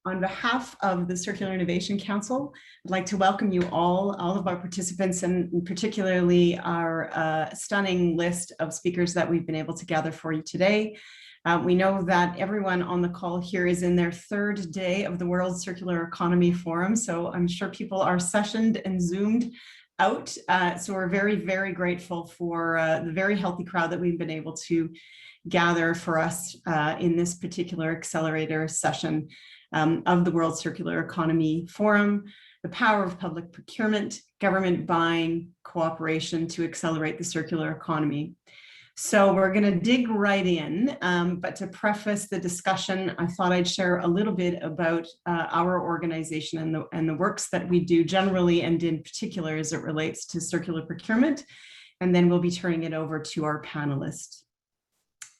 On behalf of the Circular Innovation Council, I'd like to welcome you all of our participants, and particularly our stunning list of speakers that we've been able to gather for you today. We know that everyone on the call here is in their third day of the World Circular Economy Forum, so I'm sure people are sessioned and zoomed out. So we're very, very grateful for the very healthy crowd that we've been able to gather for us in this particular accelerator session of the World Circular Economy Forum, the power of public procurement, government buying, cooperation to accelerate the circular economy. So we're going to dig right in, but to preface the discussion, I thought I'd share a little bit about our organization and the works that we do generally and in particular as it relates to circular procurement, and then we'll be turning it over to our panelists.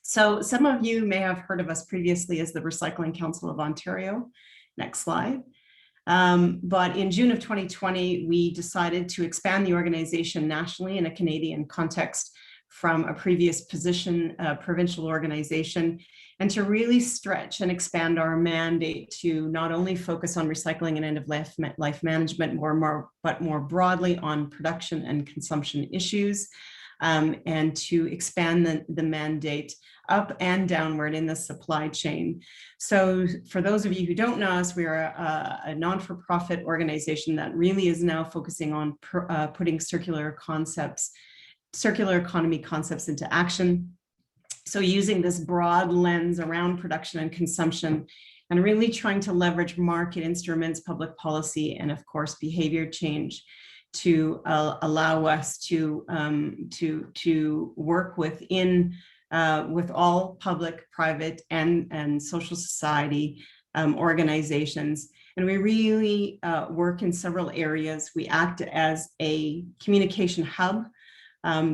So some of you may have heard of us previously as the Recycling Council of Ontario. Next slide. But in June of 2020, we decided to expand the organization nationally in a Canadian context from a previous position, provincial organization, and to really stretch and expand our mandate to not only focus on recycling and end-of-life management but more broadly on production and consumption issues, and to expand the mandate up and downward in the supply chain. So for those of you who don't know us, we are a non-for-profit organization that really is now focusing on putting circular economy concepts into action. So using this broad lens around production and consumption, and really trying to leverage market instruments, public policy, and of course, behavior change to allow us to work with all public, private, and social society organizations. And we really work in several areas. We act as a communication hub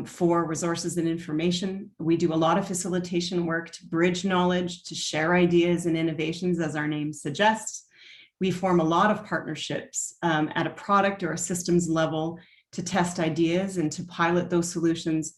for resources and information. We do a lot of facilitation work to bridge knowledge, to share ideas and innovations, as our name suggests. We form a lot of partnerships at a product or a systems level to test ideas and to pilot those solutions.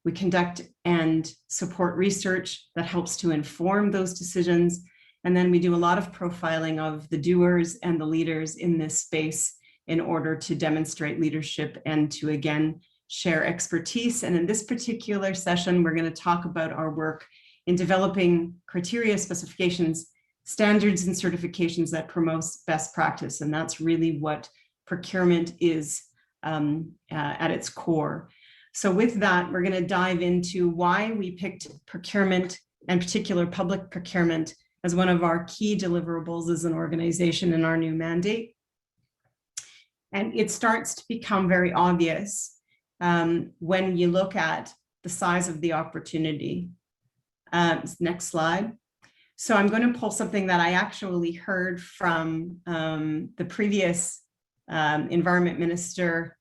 We conduct and support research that helps to inform those decisions. And then we do a lot of profiling of the doers and the leaders in this space in order to demonstrate leadership and to, again, share expertise. And in this particular session, we're going to talk about our work in developing criteria, specifications, standards, and certifications that promotes best practice. And that's really what procurement is at its core. So with that, we're going to dive into why we picked procurement, and particular public procurement, as one of our key deliverables as an organization in our new mandate. And it starts to become very obvious when you look at the size of the opportunity. Next slide. So I'm going to pull something that I actually heard from the previous environment minister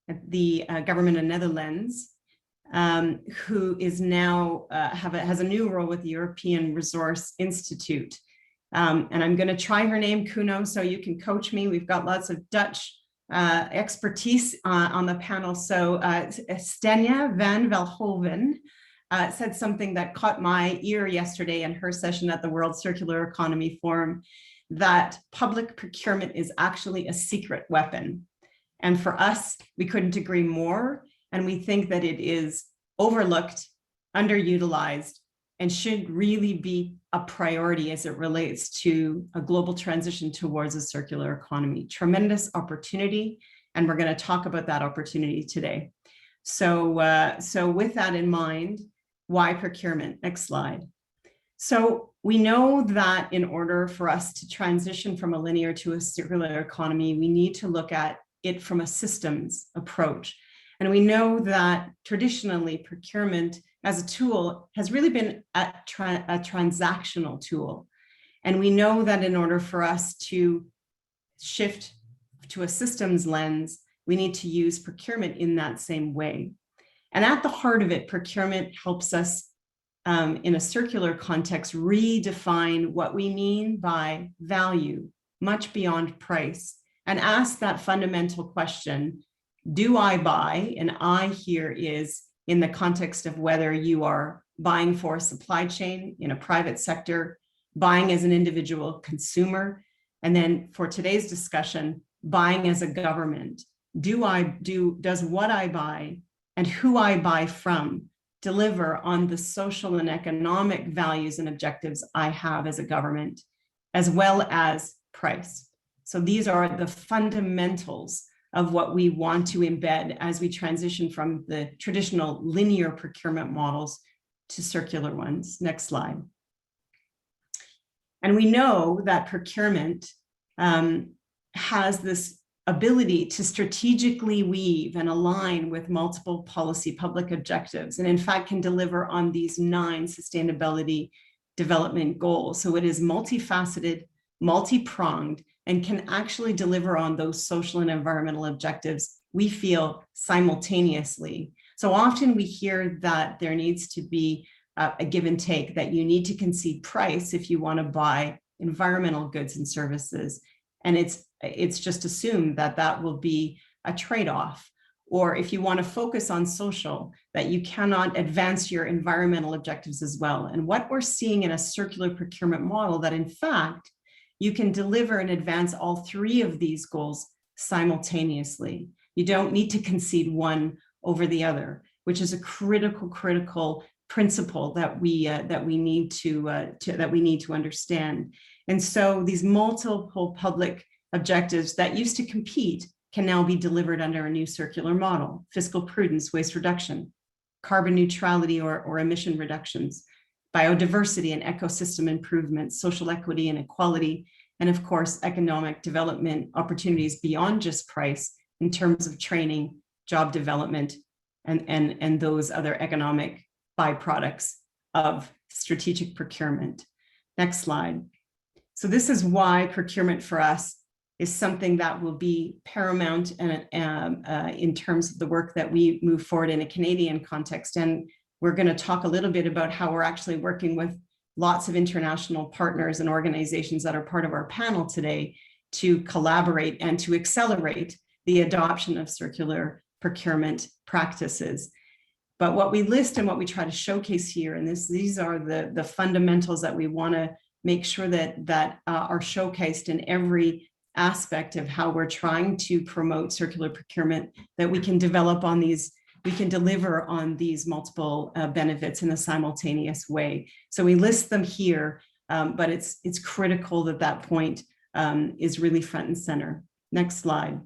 at the government of Netherlands, who is now has a new role with the European Resource Institute. And I'm going to try her name, Cuno, so you can coach me. We've got lots of Dutch expertise on the panel. So Stenya van Velhoven said something that caught my ear yesterday in her session at the World Circular Economy Forum, that public procurement is actually a secret weapon. And for us, we couldn't agree more. And we think that it is overlooked, underutilized, and should really be a priority as it relates to a global transition towards a circular economy. Tremendous opportunity, and we're going to talk about that opportunity today. So, so with that in mind, why procurement? Next slide. So we know that in order for us to transition from a linear to a circular economy, we need to look at it from a systems approach. And we know that traditionally procurement as a tool has really been a transactional tool. And we know that in order for us to shift to a systems lens, we need to use procurement in that same way. And at the heart of it, procurement helps us in a circular context redefine what we mean by value, much beyond price, and ask that fundamental question, do I buy? And I here is in the context of whether you are buying for a supply chain in a private sector, buying as an individual consumer, And then for today's discussion, buying as a government. Does what I buy and who I buy from deliver on the social and economic values and objectives I have as a government, as well as price? So these are the fundamentals of what we want to embed as we transition from the traditional linear procurement models to circular ones. Next slide. And we know that procurement has this ability to strategically weave and align with multiple policy public objectives, and in fact can deliver on these 9 sustainability development goals. So it is multifaceted, multi-pronged, and can actually deliver on those social and environmental objectives, we feel, simultaneously. So often we hear that there needs to be a give and take, that you need to concede price if you want to buy environmental goods and services. And it's just assumed that that will be a trade-off. Or if you want to focus on social, that you cannot advance your environmental objectives as well. And what we're seeing in a circular procurement model, that in fact, you can deliver and advance all 3 of these goals simultaneously. You don't need to concede one over the other, which is a critical principle that we need to understand. And so these multiple public objectives that used to compete can now be delivered under a new circular model: fiscal prudence, waste reduction, carbon neutrality or emission reductions, biodiversity and ecosystem improvement, social equity and equality, and of course, economic development opportunities beyond just price in terms of training, job development, and those other economic byproducts of strategic procurement. Next slide. So this is why procurement for us is something that will be paramount in terms of the work that we move forward in a Canadian context. And we're going to talk a little bit about how we're actually working with lots of international partners and organizations that are part of our panel today to collaborate and to accelerate the adoption of circular procurement practices. But what we list and what we try to showcase here, and these are the fundamentals that we want to make sure that are showcased in every aspect of how we're trying to promote circular procurement, that we can develop on these, we can deliver on these multiple benefits in a simultaneous way. So we list them here, but it's critical that that point is really front and center. Next slide.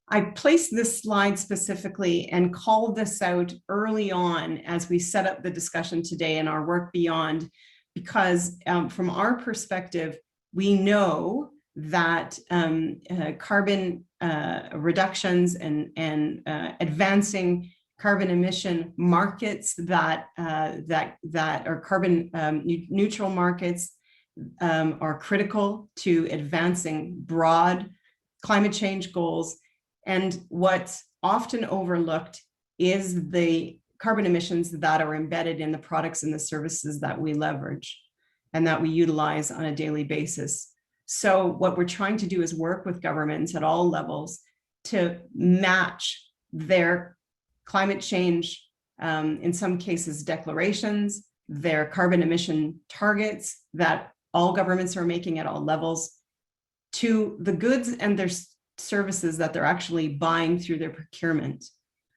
I placed this slide specifically and called this out early on as we set up the discussion today and our work beyond, because from our perspective, we know that carbon reductions and advancing carbon emission markets that are carbon neutral markets are critical to advancing broad climate change goals. And what's often overlooked is the carbon emissions that are embedded in the products and the services that we leverage and that we utilize on a daily basis. So what we're trying to do is work with governments at all levels to match their climate change, in some cases declarations, their carbon emission targets that all governments are making at all levels, to the goods and their services that they're actually buying through their procurement.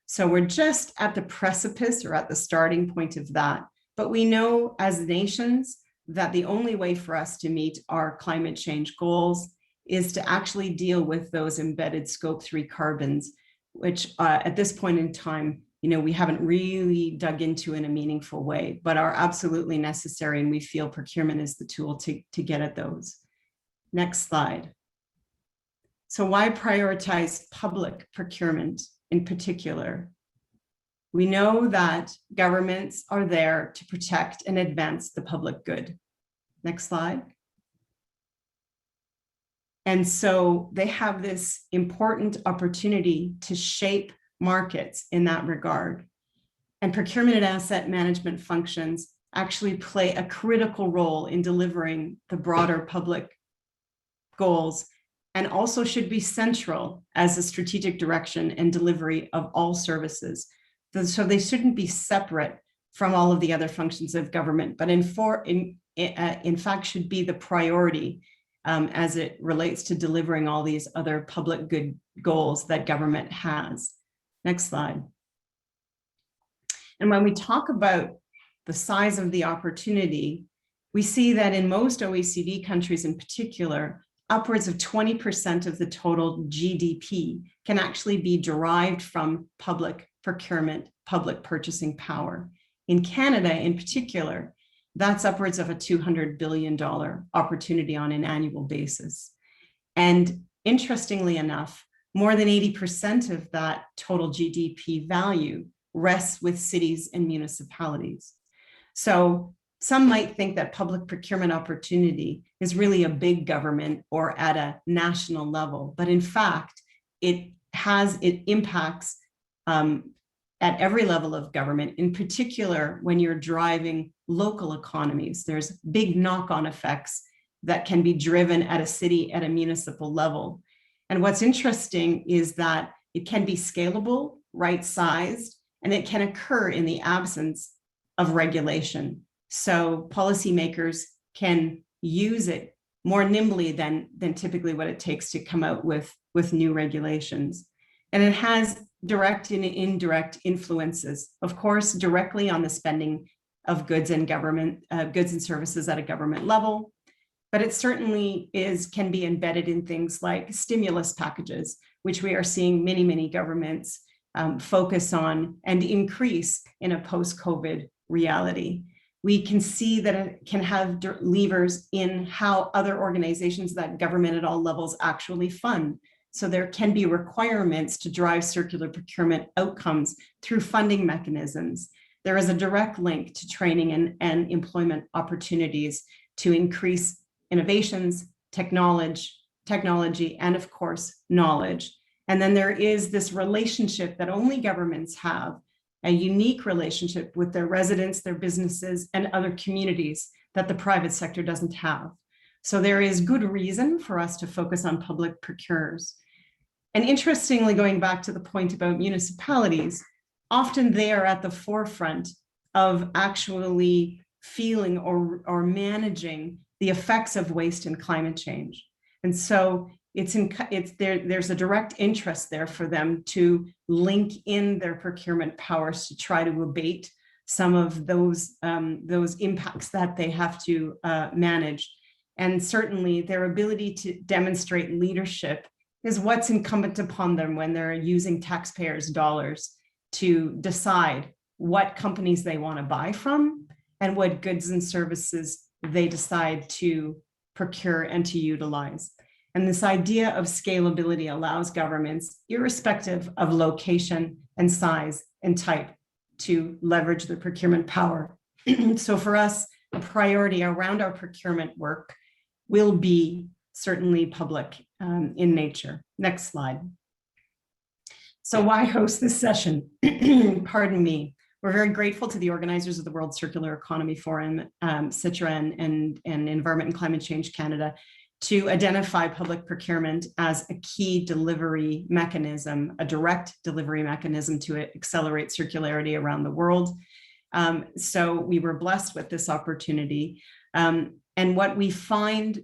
So we're just at the precipice or at the starting point of that. But we know as nations that the only way for us to meet our climate change goals is to actually deal with those embedded scope 3 carbons, which at this point in time, we haven't really dug into in a meaningful way, but are absolutely necessary. And we feel procurement is the tool to get at those. Next slide. So why prioritize public procurement in particular? We know that governments are there to protect and advance the public good. Next slide. And so they have this important opportunity to shape markets in that regard. And procurement and asset management functions actually play a critical role in delivering the broader public goals, and also should be central as a strategic direction and delivery of all services. So they shouldn't be separate from all of the other functions of government, but in fact should be the priority as it relates to delivering all these other public good goals that government has. Next slide. And when we talk about the size of the opportunity, we see that in most OECD countries in particular, upwards of 20% of the total GDP can actually be derived from public procurement, public purchasing power. In Canada in particular, that's upwards of a $200 billion opportunity on an annual basis. And interestingly enough, more than 80% of that total GDP value rests with cities and municipalities. So some might think that public procurement opportunity is really a big government or at a national level, but in fact, it impacts at every level of government, in particular when you're driving local economies. There's big knock-on effects that can be driven at a city, at a municipal level. And what's interesting is that it can be scalable, right-sized, and it can occur in the absence of regulation. So policymakers can use it more nimbly than typically what it takes to come out with new regulations. And it has direct and indirect influences, of course, directly on the spending of goods and services at a government level, but it certainly can be embedded in things like stimulus packages, which we are seeing many governments focus on and increase in a post-COVID reality. We can see that it can have levers in how other organizations that government at all levels actually fund. So there can be requirements to drive circular procurement outcomes through funding mechanisms. There is a direct link to training and employment opportunities to increase innovations, technology, and of course, knowledge. And then there is this relationship that only governments have, a unique relationship with their residents, their businesses, and other communities that the private sector doesn't have. So there is good reason for us to focus on public procurers. And interestingly, going back to the point about municipalities, often they are at the forefront of actually feeling or managing the effects of waste and climate change. And so there's a direct interest there for them to link in their procurement powers to try to abate some of those impacts that they have to manage. And certainly their ability to demonstrate leadership is what's incumbent upon them when they're using taxpayers' dollars to decide what companies they want to buy from and what goods and services they decide to procure and to utilize. And this idea of scalability allows governments, irrespective of location and size and type, to leverage the procurement power. So for us, a priority around our procurement work will be certainly public in nature. Next slide. So why host this session? Pardon me. We're very grateful to the organizers of the World Circular Economy Forum, CITRA and Environment and Climate Change Canada, to identify public procurement as a key delivery mechanism, a direct delivery mechanism to accelerate circularity around the world. So we were blessed with this opportunity. And what we find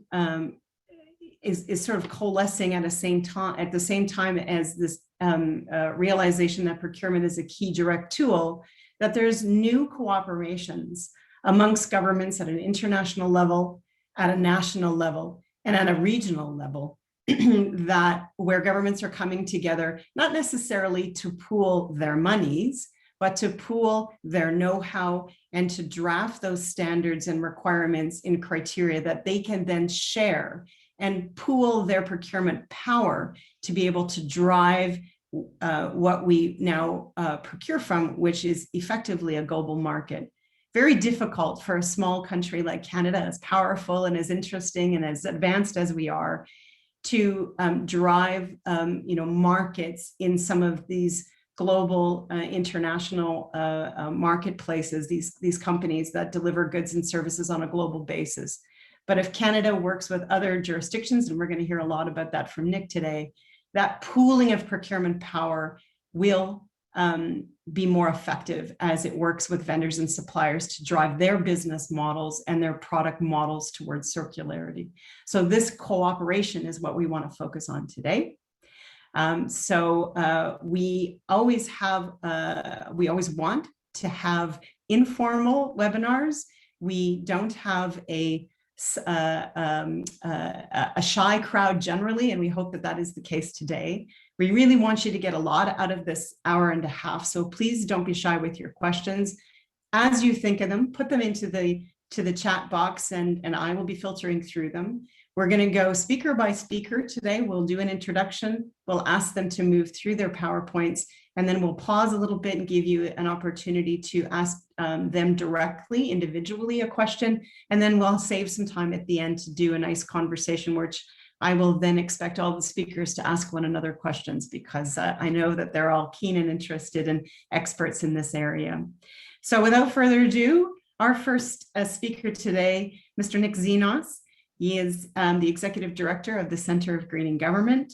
is sort of coalescing at the same time as this realization that procurement is a key direct tool, that there's new cooperations amongst governments at an international level, at a national level, and at a regional level, where governments are coming together, not necessarily to pool their monies, but to pool their know-how and to draft those standards and requirements in criteria that they can then share and pool their procurement power to be able to drive what we now procure from, which is effectively a global market. Very difficult for a small country like Canada, as powerful and as interesting and as advanced as we are, to drive markets in some of these global international marketplaces, these companies that deliver goods and services on a global basis. But if Canada works with other jurisdictions, and we're going to hear a lot about that from Nick today, that pooling of procurement power will be more effective as it works with vendors and suppliers to drive their business models and their product models towards circularity. So this cooperation is what we want to focus on today. We always want to have informal webinars. We don't have a shy crowd generally, and we hope that that is the case today. We really want you to get a lot out of this hour and a half, so please don't be shy with your questions. As you think of them, put them into the chat box, and I will be filtering through them. We're going to go speaker by speaker today. We'll do an introduction. We'll ask them to move through their PowerPoints, and then we'll pause a little bit and give you an opportunity to ask them directly, individually, a question. And then we'll save some time at the end to do a nice conversation, which I will then expect all the speakers to ask one another questions, because I know that they're all keen and interested and experts in this area. So without further ado, our first speaker today, Mr. Nick Xenos. He is the Executive Director of the Center of Greening Government.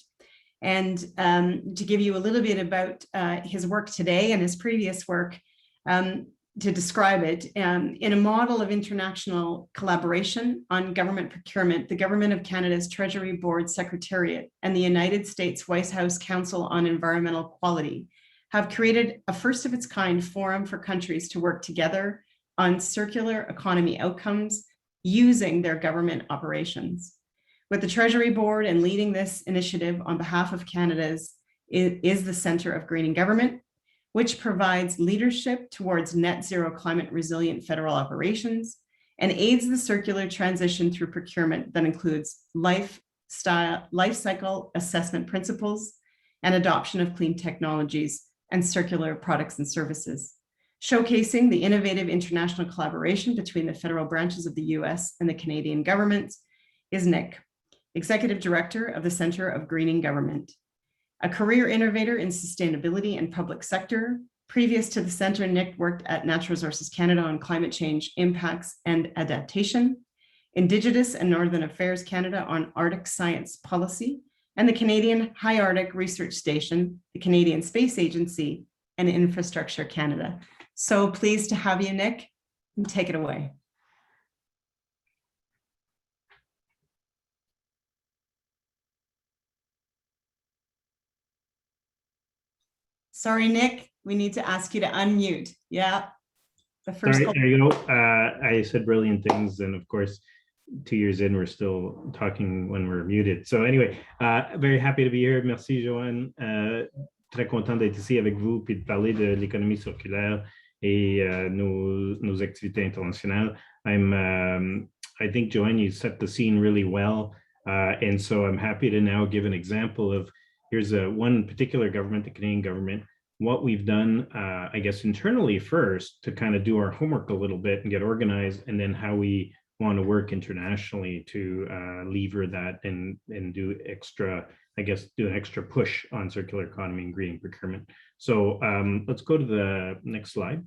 And to give you a little bit about his work today and his previous work, to describe it, in a model of international collaboration on government procurement, the Government of Canada's Treasury Board Secretariat and the United States White House Council on Environmental Quality have created a first of its kind forum for countries to work together on circular economy outcomes using their government operations. With the Treasury Board and leading this initiative on behalf of Canada's is the Center of Greening Government, which provides leadership towards net zero climate resilient federal operations and aids the circular transition through procurement that includes life cycle assessment principles and adoption of clean technologies and circular products and services. Showcasing the innovative international collaboration between the federal branches of the US and the Canadian governments is Nick, Executive Director of the Center of Greening Government. A career innovator in sustainability and public sector, previous to the center, Nick worked at Natural Resources Canada on climate change impacts and adaptation, Indigenous and Northern Affairs Canada on Arctic science policy, and the Canadian High Arctic Research Station, the Canadian Space Agency, and Infrastructure Canada. So pleased to have you, Nick, and take it away. Sorry, Nick, we need to ask you to unmute. Yeah. The first. Sorry, there you go. I said brilliant things, and of course, 2 years in, we're still talking when we're muted. So anyway, very happy to be here. Merci, Joanne. Très content d'être ici avec vous puis de parler de l'économie circulaire et nos activités internationales. I think, Joanne, you set the scene really well, and so I'm happy to now give an example of, here's one particular government, the Canadian government, what we've done, I guess, internally first to kind of do our homework a little bit and get organized, and then how we want to work internationally to lever that and do extra, I guess, do an extra push on circular economy and green procurement. So let's go to the next slide.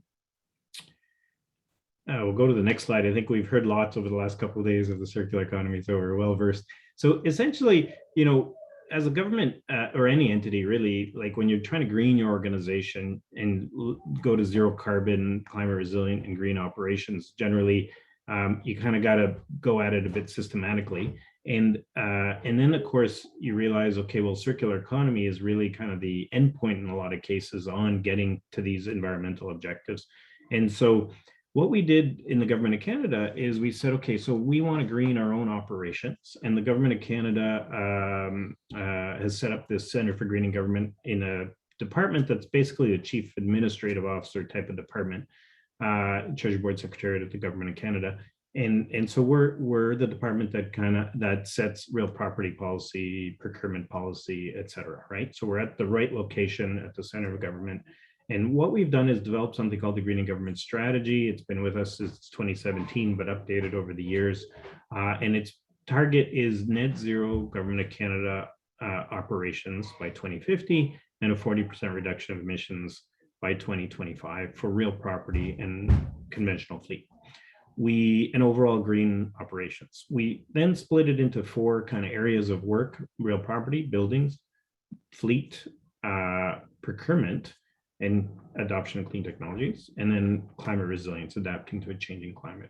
We'll go to the next slide. I think we've heard lots over the last couple of days of the circular economy, so we're well versed. So essentially, you know, as a government or any entity, really, like when you're trying to green your organization and go to zero carbon, climate resilient, and green operations, generally, you kind of got to go at it a bit systematically. And then, of course, you realize, okay, well, circular economy is really kind of the endpoint in a lot of cases on getting to these environmental objectives. And so what we did in the Government of Canada is we said, okay, so we want to green our own operations. And the Government of Canada has set up this Center for Greening Government in a department that's basically a Chief Administrative Officer type of department, Treasury Board Secretariat of the Government of Canada. And so we're the department that sets real property policy, procurement policy, et cetera, right? So we're at the right location at the center of government. And what we've done is develop something called the Greening Government Strategy. It's been with us since 2017, but updated over the years. And its target is net zero Government of Canada operations by 2050 and a 40% reduction of emissions by 2025 for real property and conventional fleet. And overall green operations. We then split it into 4 kind of areas of work: real property, buildings, fleet, procurement, and adoption of clean technologies, and then climate resilience, adapting to a changing climate.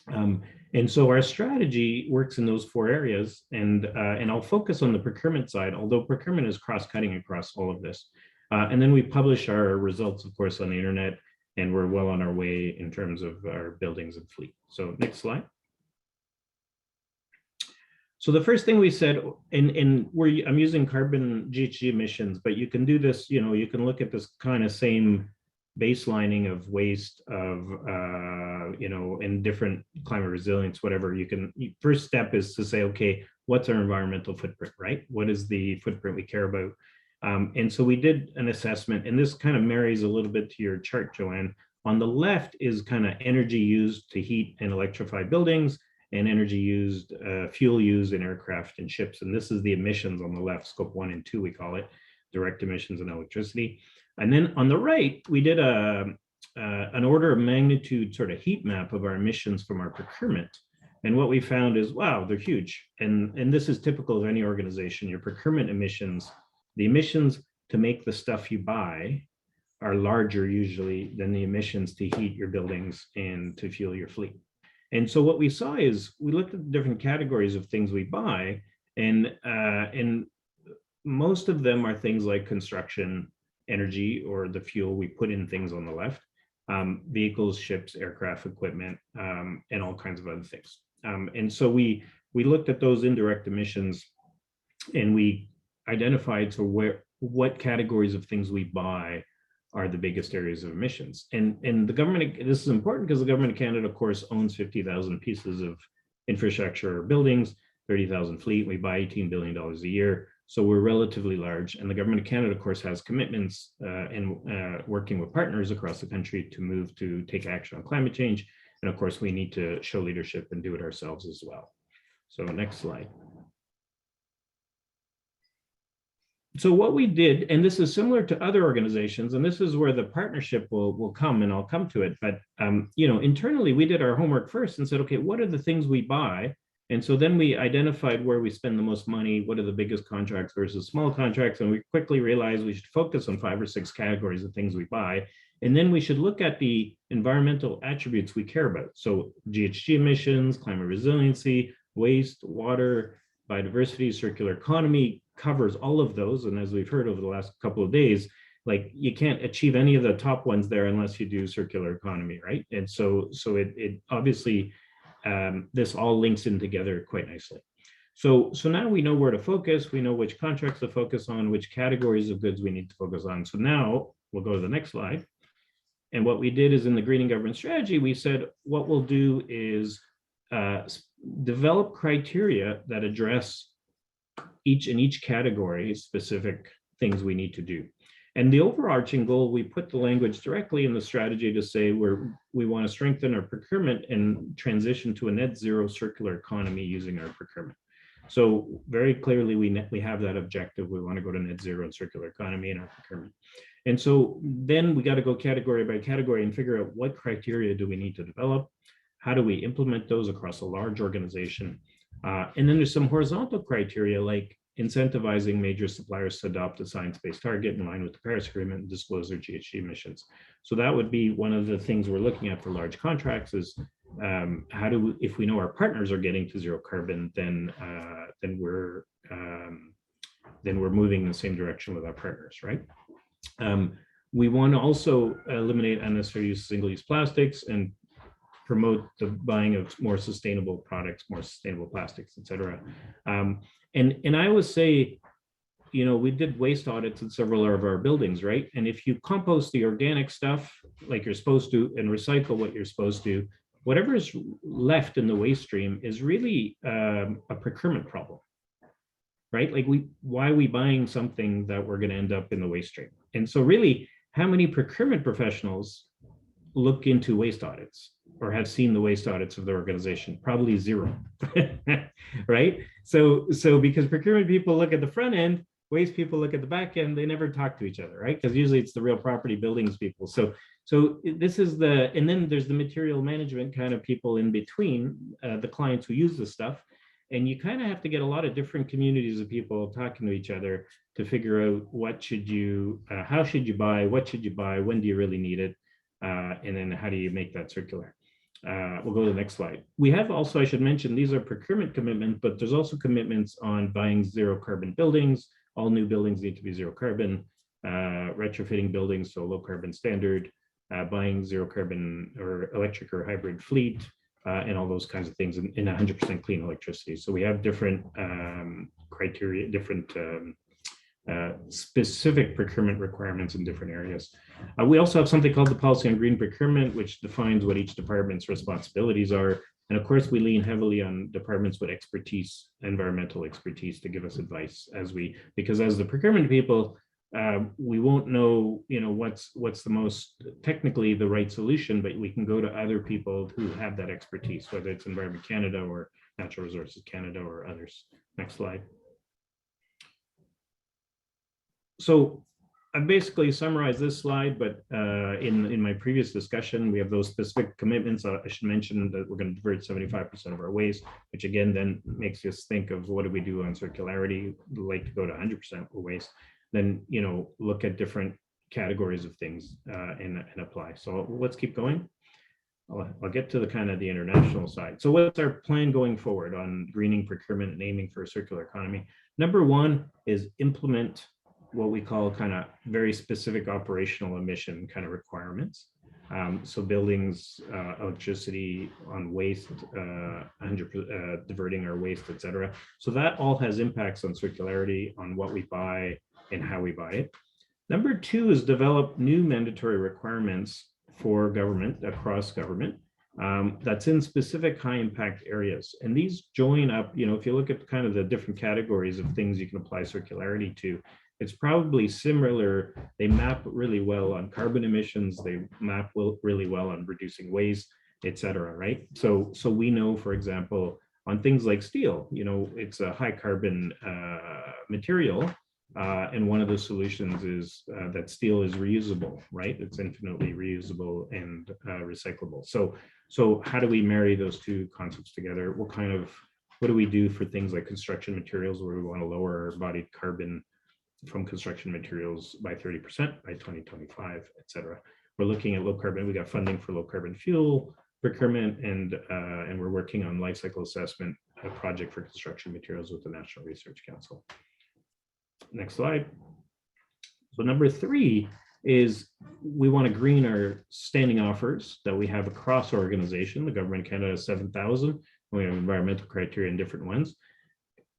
And so our strategy works in those 4 areas, and I'll focus on the procurement side, although procurement is cross-cutting across all of this. And then we publish our results, of course, on the internet, and we're well on our way in terms of our buildings and fleet. So next slide. So the first thing we said, and I'm using carbon GHG emissions, but you can do this, you can look at this kind of same baselining of waste of, in different climate resilience, whatever. First step is to say, okay, what's our environmental footprint, right? What is the footprint we care about? And so we did an assessment, and this kind of marries a little bit to your chart, Joanne. On the left is kind of energy used to heat and electrify buildings, and energy used, fuel used in aircraft and ships. And this is the emissions on the left, scope 1 and 2, we call it, direct emissions and electricity. And then on the right, we did an order of magnitude sort of heat map of our emissions from our procurement. And what we found is, wow, they're huge. And this is typical of any organization. Your procurement emissions, the emissions to make the stuff you buy are larger usually than the emissions to heat your buildings and to fuel your fleet. And so what we saw is we looked at the different categories of things we buy, and most of them are things like construction, energy, or the fuel we put in things on the left, vehicles, ships, aircraft, equipment, and all kinds of other things. And so we looked at those indirect emissions, and we identified what categories of things we buy are the biggest areas of emissions. And the government, this is important because the government of Canada, of course, owns 50,000 pieces of infrastructure or buildings, 30,000 fleet. We buy $18 billion a year. So we're relatively large. And the government of Canada, of course, has commitments in working with partners across the country to move to take action on climate change. And of course, we need to show leadership and do it ourselves as well. So next slide. So what we did, and this is similar to other organizations, and this is where the partnership will come, and I'll come to it. But internally, we did our homework first and said, okay, what are the things we buy? And so then we identified where we spend the most money, what are the biggest contracts versus small contracts, and we quickly realized we should focus on 5 or 6 categories of things we buy. And then we should look at the environmental attributes we care about. So GHG emissions, climate resiliency, waste, water, biodiversity, circular economy covers all of those. And as we've heard over the last couple of days, like you can't achieve any of the top ones there unless you do circular economy, right? And so it obviously, this all links in together quite nicely. So now we know where to focus. We know which contracts to focus on, which categories of goods we need to focus on. So now we'll go to the next slide. And what we did is in the greening government strategy, we said what we'll do is develop criteria that address each category specific things we need to do. And the overarching goal, we put the language directly in the strategy to say we want to strengthen our procurement and transition to a net zero circular economy using our procurement. So very clearly, we have that objective. We want to go to net zero and circular economy in our procurement. And so then we got to go category by category and figure out what criteria do we need to develop? How do we implement those across a large organization? And then there's some horizontal criteria like incentivizing major suppliers to adopt a science-based target in line with the Paris Agreement and disclose their GHG emissions. So that would be one of the things we're looking at for large contracts is how do we, if we know our partners are getting to zero carbon, then we're moving in the same direction with our partners, right? We want to also eliminate unnecessary use of single-use plastics and promote the buying of more sustainable products, more sustainable plastics, et cetera. And I always say, we did waste audits in several of our buildings, right? And if you compost the organic stuff like you're supposed to and recycle what you're supposed to, whatever is left in the waste stream is really a procurement problem, right? Like why are we buying something that we're going to end up in the waste stream? And so really, how many procurement professionals look into waste audits or have seen the waste audits of the organization? Probably zero, right? So because procurement people look at the front end, waste people look at the back end, they never talk to each other, right? Because usually it's the real property buildings people. So this is and then there's the material management kind of people in between the clients who use the stuff. And you kind of have to get a lot of different communities of people talking to each other to figure out what should you, how should you buy, what should you buy, when do you really need it, and then how do you make that circular. We'll go to the next slide. We have also, I should mention, these are procurement commitments, but there's also commitments on buying zero carbon buildings. All new buildings need to be zero carbon, retrofitting buildings, so low carbon standard, buying zero carbon or electric or hybrid fleet, and all those kinds of things in 100% clean electricity. So we have different criteria, different specific procurement requirements in different areas. We also have something called the policy on green procurement, which defines what each department's responsibilities are. And of course, we lean heavily on departments with expertise, environmental expertise, to give us advice because as the procurement people, we won't know, what's the most technically the right solution, but we can go to other people who have that expertise, whether it's Environment Canada or Natural Resources Canada or others. Next slide. So I basically summarized this slide, but in my previous discussion, we have those specific commitments. I should mention that we're going to divert 75% of our waste, which again then makes us think of what do we do on circularity. We'd like to go to 100% waste. Then look at different categories of things and apply. So let's keep going. I'll get to the kind of the international side. So what's our plan going forward on greening procurement and aiming for a circular economy? Number one is implement what we call kind of very specific operational emission kind of requirements. So buildings, electricity on waste, 100% diverting our waste, et cetera. So that all has impacts on circularity, on what we buy and how we buy it. Number two is develop new mandatory requirements for government, across government, that's in specific high impact areas. And these join up, if you look at kind of the different categories of things you can apply circularity to, it's probably similar. They map really well on carbon emissions. They map really well on reducing waste, et cetera, right? So we know, for example, on things like steel, it's a high carbon material. And one of the solutions is that steel is reusable, right? It's infinitely reusable and recyclable. So how do we marry those two concepts together? What do we do for things like construction materials where we want to lower our embodied carbon from construction materials by 30% by 2025, et cetera. We're looking at low carbon. We got funding for low carbon fuel procurement, and we're working on life cycle assessment, a project for construction materials with the National Research Council. Next slide. So number three is we want to green our standing offers that we have across our organization. The Government of Canada has 7,000. We have environmental criteria in different ones.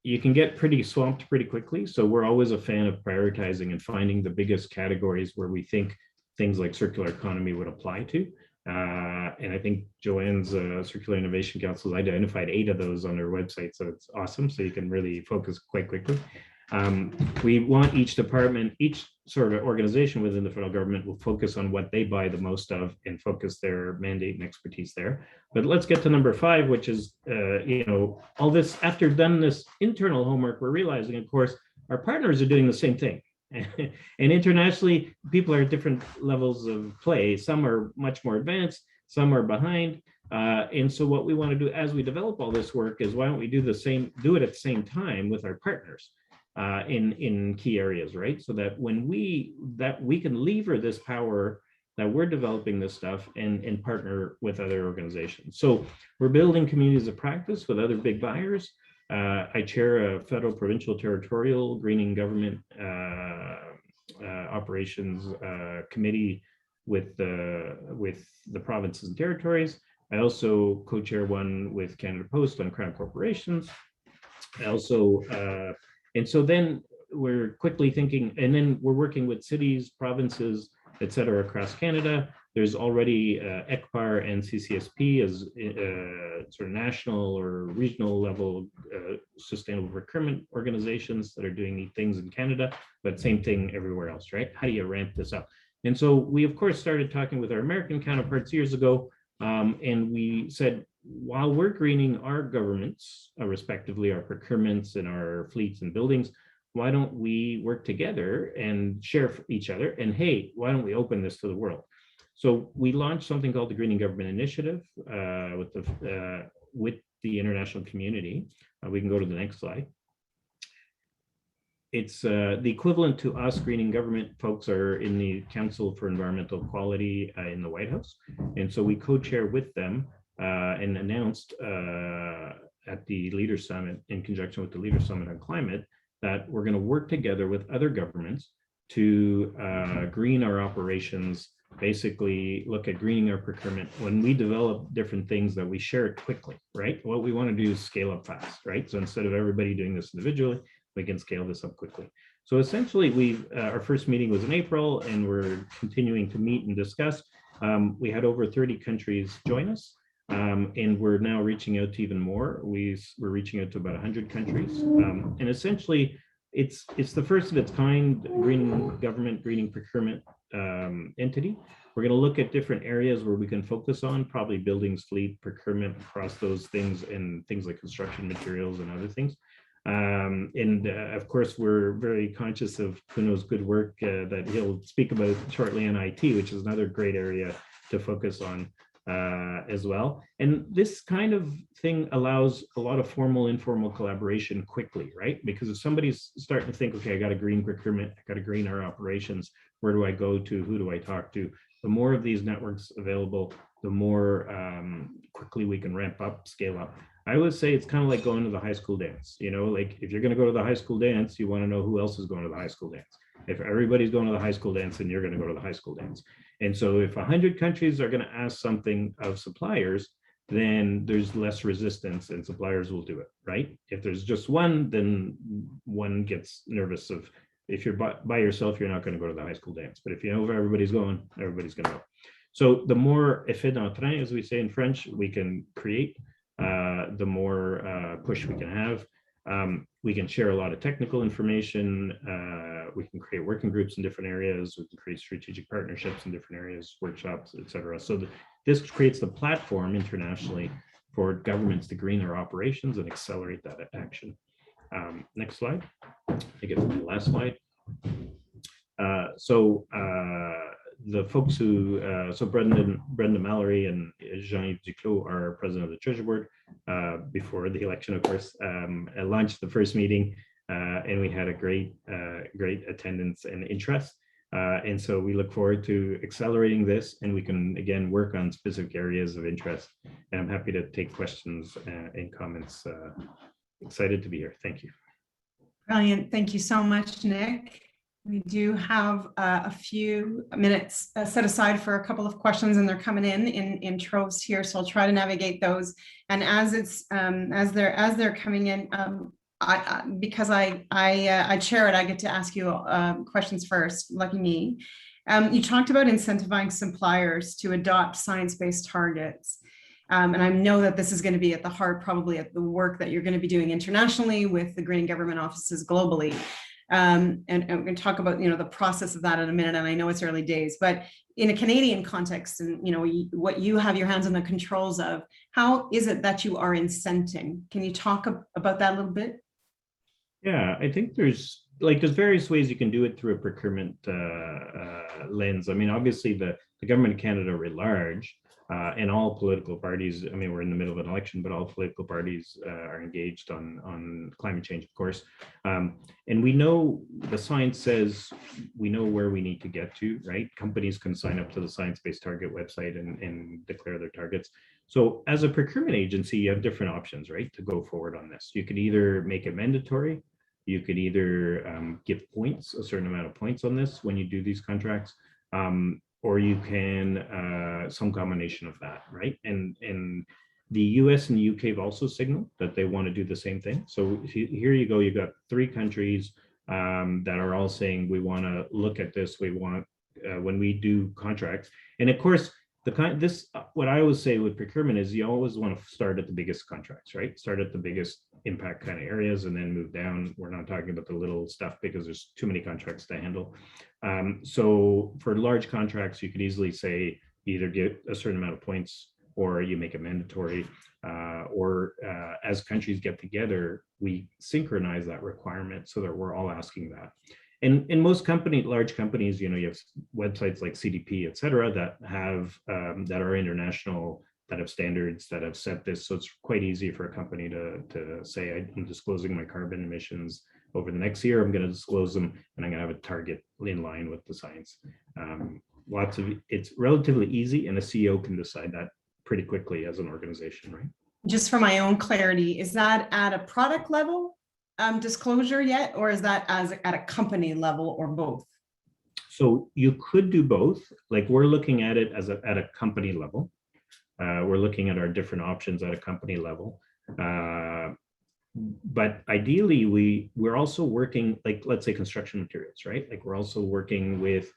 You can get pretty swamped pretty quickly. So we're always a fan of prioritizing and finding the biggest categories where we think things like circular economy would apply to. And I think Joanne's Circular Innovation Council identified 8 of those on their website. So it's awesome. So you can really focus quite quickly. We want each department, each sort of organization within the federal government will focus on what they buy the most of and focus their mandate and expertise there. But let's get to number 5, which is, all this, after done this internal homework, we're realizing, of course, our partners are doing the same thing. And internationally, people are at different levels of play. Some are much more advanced, some are behind. And so what we want to do as we develop all this work is, why don't we do it at the same time with our partners? In key areas, right? So that when we can lever this power that we're developing this stuff and partner with other organizations. So we're building communities of practice with other big buyers. I chair a federal, provincial, territorial greening government operations committee with the provinces and territories. I also co-chair one with Canada Post on Crown corporations. I also and so then we're quickly thinking, and then we're working with cities, provinces, et cetera, across Canada. There's already ECPAR and CCSP as sort of national or regional level sustainable procurement organizations that are doing neat things in Canada, but same thing everywhere else, right? How do you ramp this up? And so we, of course, started talking with our American counterparts years ago, and we said, while we're greening our governments, respectively, our procurements and our fleets and buildings, why don't we work together and share for each other? And hey, why don't we open this to the world? So we launched something called the Greening Government Initiative with the international community. We can go to the next slide. It's the equivalent to us greening government folks are in the Council for Environmental Quality in the White House. And so we co-chair with them and announced at the Leaders Summit in conjunction with the Leaders Summit on Climate that we're going to work together with other governments to green our operations, basically look at greening our procurement. When we develop different things that we share it quickly, right? What we want to do is scale up fast, right? So instead of everybody doing this individually, we can scale this up quickly. So essentially, our first meeting was in April, and we're continuing to meet and discuss. We had over 30 countries join us, and we're now reaching out to even more. We're reaching out to about 100 countries, and essentially, it's the first of its kind green government, greening procurement entity. We're going to look at different areas where we can focus on, probably buildings, fleet, procurement across those things, and things like construction materials and other things. Of course, we're very conscious of Cuno's good work that he'll speak about shortly on IT, which is another great area to focus on as well. And this kind of thing allows a lot of formal, informal collaboration quickly, right? Because if somebody's starting to think, okay, I got a green procurement, I got to green our operations, where do I go to, who do I talk to? The more of these networks available, the more quickly we can ramp up, scale up. I would say it's kind of like going to the high school dance. You know, like if you're going to go to the high school dance, you want to know who else is going to the high school dance. If everybody's going to the high school dance, then you're going to go to the high school dance. And so if 100 countries are going to ask something of suppliers, then there's less resistance and suppliers will do it, right? If there's just one, then one gets nervous of, if you're by yourself, you're not going to go to the high school dance. But if you know if everybody's going to go. So the more effet d'entrain, as we say in French, we can create, the more push we can have. We can share a lot of technical information. We can create working groups in different areas. We can create strategic partnerships in different areas, workshops, etc. So this creates the platform internationally for governments to green their operations and accelerate that action. Next slide. I get to the last slide. The folks who, so Brenda Mallory and Jean-Yves Duclos are president of the Treasury Board before the election, of course, launched the first meeting, and we had a great attendance and interest. And so we look forward to accelerating this, and we can, again, work on specific areas of interest. And I'm happy to take questions and comments. Excited to be here. Thank you. Brilliant. Thank you so much, Nick. We do have a few minutes set aside for a couple of questions, and they're coming in troves here. So I'll try to navigate those. And as they're coming in, because I chair it, I get to ask you questions first. Lucky me. You talked about incentivizing suppliers to adopt science-based targets. And I know that this is going to be at the heart, probably, at the work that you're going to be doing internationally with the green government offices globally. And we're going to talk about, the process of that in a minute. And I know it's early days, but in a Canadian context, and what you have your hands on the controls of, how is it that you are incenting? Can you talk about that a little bit? Yeah, I think there's various ways you can do it through a procurement lens. I mean, obviously the government of Canada writ large, and all political parties, I mean, we're in the middle of an election, but all political parties are engaged on climate change, of course. And we know the science says we know where we need to get to, right? Companies can sign up to the Science-Based Target website and declare their targets. So as a procurement agency, you have different options, right, to go forward on this. You could either make it mandatory. You could either give points, a certain amount of points on this when you do these contracts. Or you can, some combination of that, right? And the US and the UK have also signaled that they want to do the same thing. So here you go, you've got 3 countries that are all saying, we want to look at this, we want, when we do contracts. And of course, what I always say with procurement is you always want to start at the biggest contracts, right? Start at the biggest impact kind of areas and then move down. We're not talking about the little stuff because there's too many contracts to handle. So for large contracts, you could easily say either get a certain amount of points or you make it mandatory, or as countries get together, we synchronize that requirement so that we're all asking that. And in most large companies, you have websites like CDP, et cetera, that have that are international that have standards that have set this. So it's quite easy for a company to say, I'm disclosing my carbon emissions over the next year. I'm going to disclose them, and I'm going to have a target in line with the science. It's relatively easy, and a CEO can decide that pretty quickly as an organization, right? Just for my own clarity, is that at a product level disclosure yet, or is that at a company level, or both? So you could do both. Like, we're looking at it as at a company level. We're looking at our different options at a company level. But ideally, we're also working, like, let's say construction materials, right? Like, we're also working with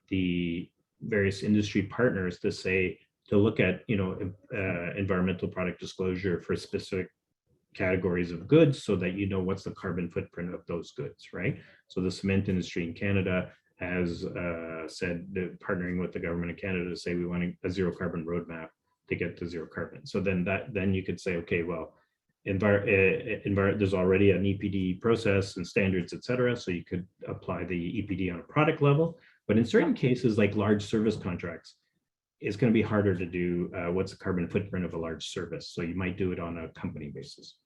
the various industry partners to look at, environmental product disclosure for specific categories of goods, so that you know what's the carbon footprint of those goods, right? So the cement industry in Canada has said that partnering with the government of Canada to say we want a zero carbon roadmap to get to zero carbon. So then you could say, okay, well, there's already an EPD process and standards, et cetera. So you could apply the EPD on a product level. But in certain cases, like large service contracts, it's going to be harder to do what's the carbon footprint of a large service. So you might do it on a company basis.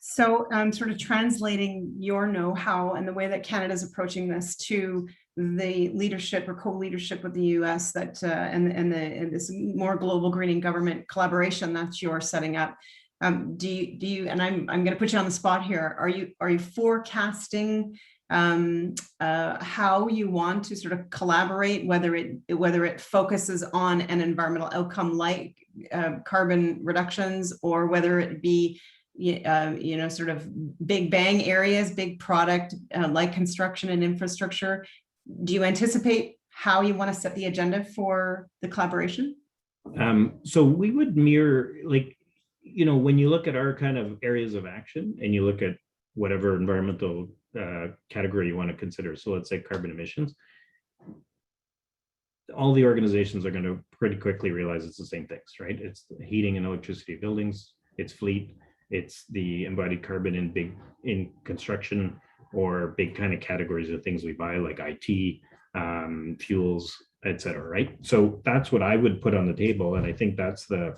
So sort of translating your know-how and the way that Canada is approaching this to the leadership or co-leadership with the US that and this more global greening government collaboration that you're setting up. Do you and I'm going to put you on the spot here. Are you forecasting how you want to sort of collaborate, whether it focuses on an environmental outcome like carbon reductions, or whether it be sort of big bang areas, big product like construction and infrastructure? Do you anticipate how you want to set the agenda for the collaboration? So we would mirror, like, when you look at our kind of areas of action and you look at whatever environmental category you want to consider. So let's say carbon emissions. All the organizations are going to pretty quickly realize it's the same things, right? It's the heating and electricity of buildings, it's fleet, it's the embodied carbon in construction, or big kind of categories of things we buy, like IT, fuels, et cetera, right? So that's what I would put on the table. And I think that's the,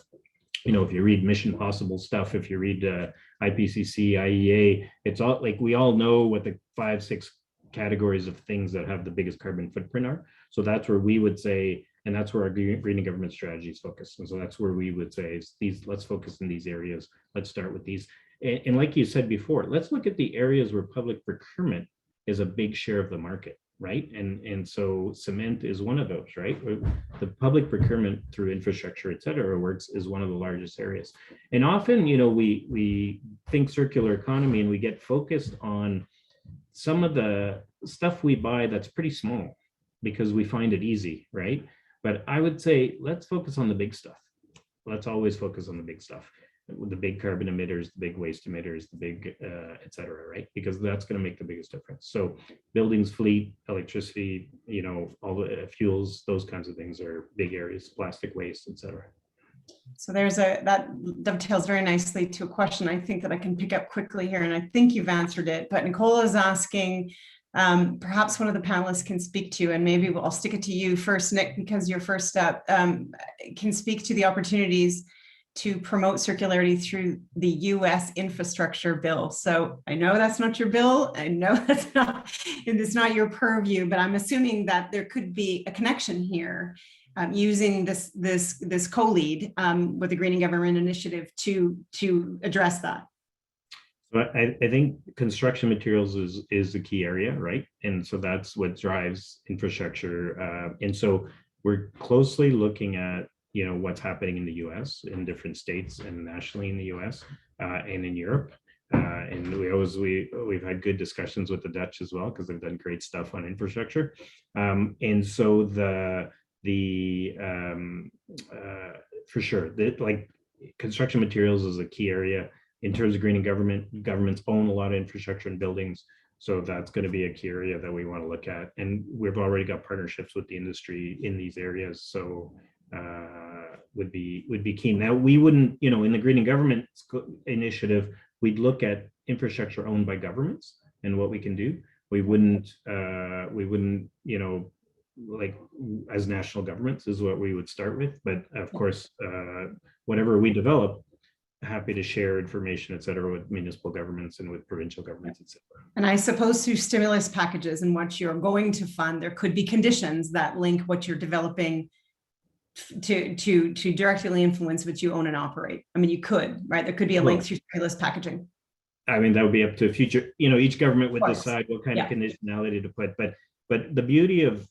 if you read Mission Possible stuff, if you read IPCC, IEA, it's all like, we all know what the 5-6 categories of things that have the biggest carbon footprint are. So that's where we would say, and that's where our greening government strategy is focused. And so that's where we would say, let's focus in these areas. Let's start with these. And like you said before, let's look at the areas where public procurement is a big share of the market, right? And so cement is one of those, right? The public procurement through infrastructure, et cetera, works is one of the largest areas. And often, we think circular economy and we get focused on some of the stuff we buy that's pretty small because we find it easy, right? But I would say, let's focus on the big stuff. Let's always focus on the big stuff. The big carbon emitters, the big waste emitters, the big, et cetera, right? Because that's going to make the biggest difference. So buildings, fleet, electricity, all the fuels, those kinds of things are big areas, plastic waste, et cetera. So that dovetails very nicely to a question I think that I can pick up quickly here, and I think you've answered it, but Nicole is asking, perhaps one of the panelists can speak to, and maybe I'll stick it to you first, Nick, because you're first up, can speak to the opportunities to promote circularity through the US infrastructure bill. So I know that's not your bill. I know it's not your purview, but I'm assuming that there could be a connection here using this co-lead with the Greening Government Initiative to address that. So I think construction materials is the key area, right? And so that's what drives infrastructure. And so we're closely looking at what's happening in the US, in different states, and nationally in the US and in Europe. And we've had good discussions with the Dutch as well, because they've done great stuff on infrastructure. And so for sure, like construction materials is a key area in terms of greening government. Governments own a lot of infrastructure and buildings. So that's going to be a key area that we want to look at. And we've already got partnerships with the industry in these areas. So would be key. Now, we wouldn't, in the Greening Government Initiative, we'd look at infrastructure owned by governments and what we can do. We wouldn't like as national governments is what we would start with. But of course, whatever we develop, happy to share information, et cetera, with municipal governments and with provincial governments, et cetera. And I suppose through stimulus packages and what you're going to fund, there could be conditions that link what you're developing to directly influence what you own and operate. I mean, you could, right? There could be a link through stimulus packaging. I mean, that would be up to future, each government would decide what kind of conditionality to put. But the beauty of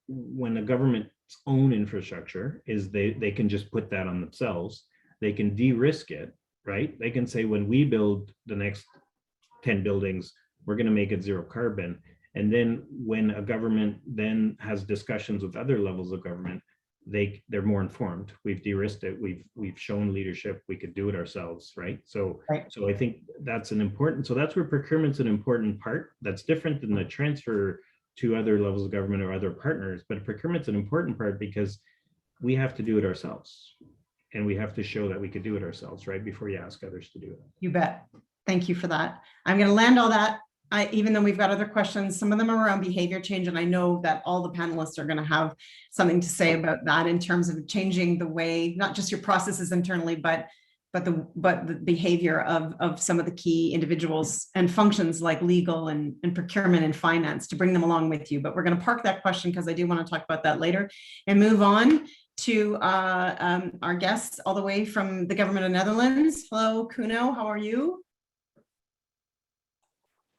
when a government's own infrastructure is they can just put that on themselves. They can de-risk it, right? They can say, when we build the next 10 buildings, we're going to make it zero carbon. And then when a government then has discussions with other levels of government, they're more informed. We've de-risked it. We've shown leadership. We could do it ourselves, right? So I think that's that's where procurement's an important part. That's different than the transfer to other levels of government or other partners. But procurement's an important part because we have to do it ourselves. And we have to show that we could do it ourselves, right? Before you ask others to do it. You bet. Thank you for that. I'm going to land all that. Even though we've got other questions, some of them are around behavior change. And I know that all the panelists are going to have something to say about that in terms of changing the way, not just your processes internally, but the behavior of some of the key individuals and functions like legal and procurement and finance to bring them along with you. But we're going to park that question because I do want to talk about that later and move on to our guests all the way from the government of Netherlands. Hello, Cuno, how are you?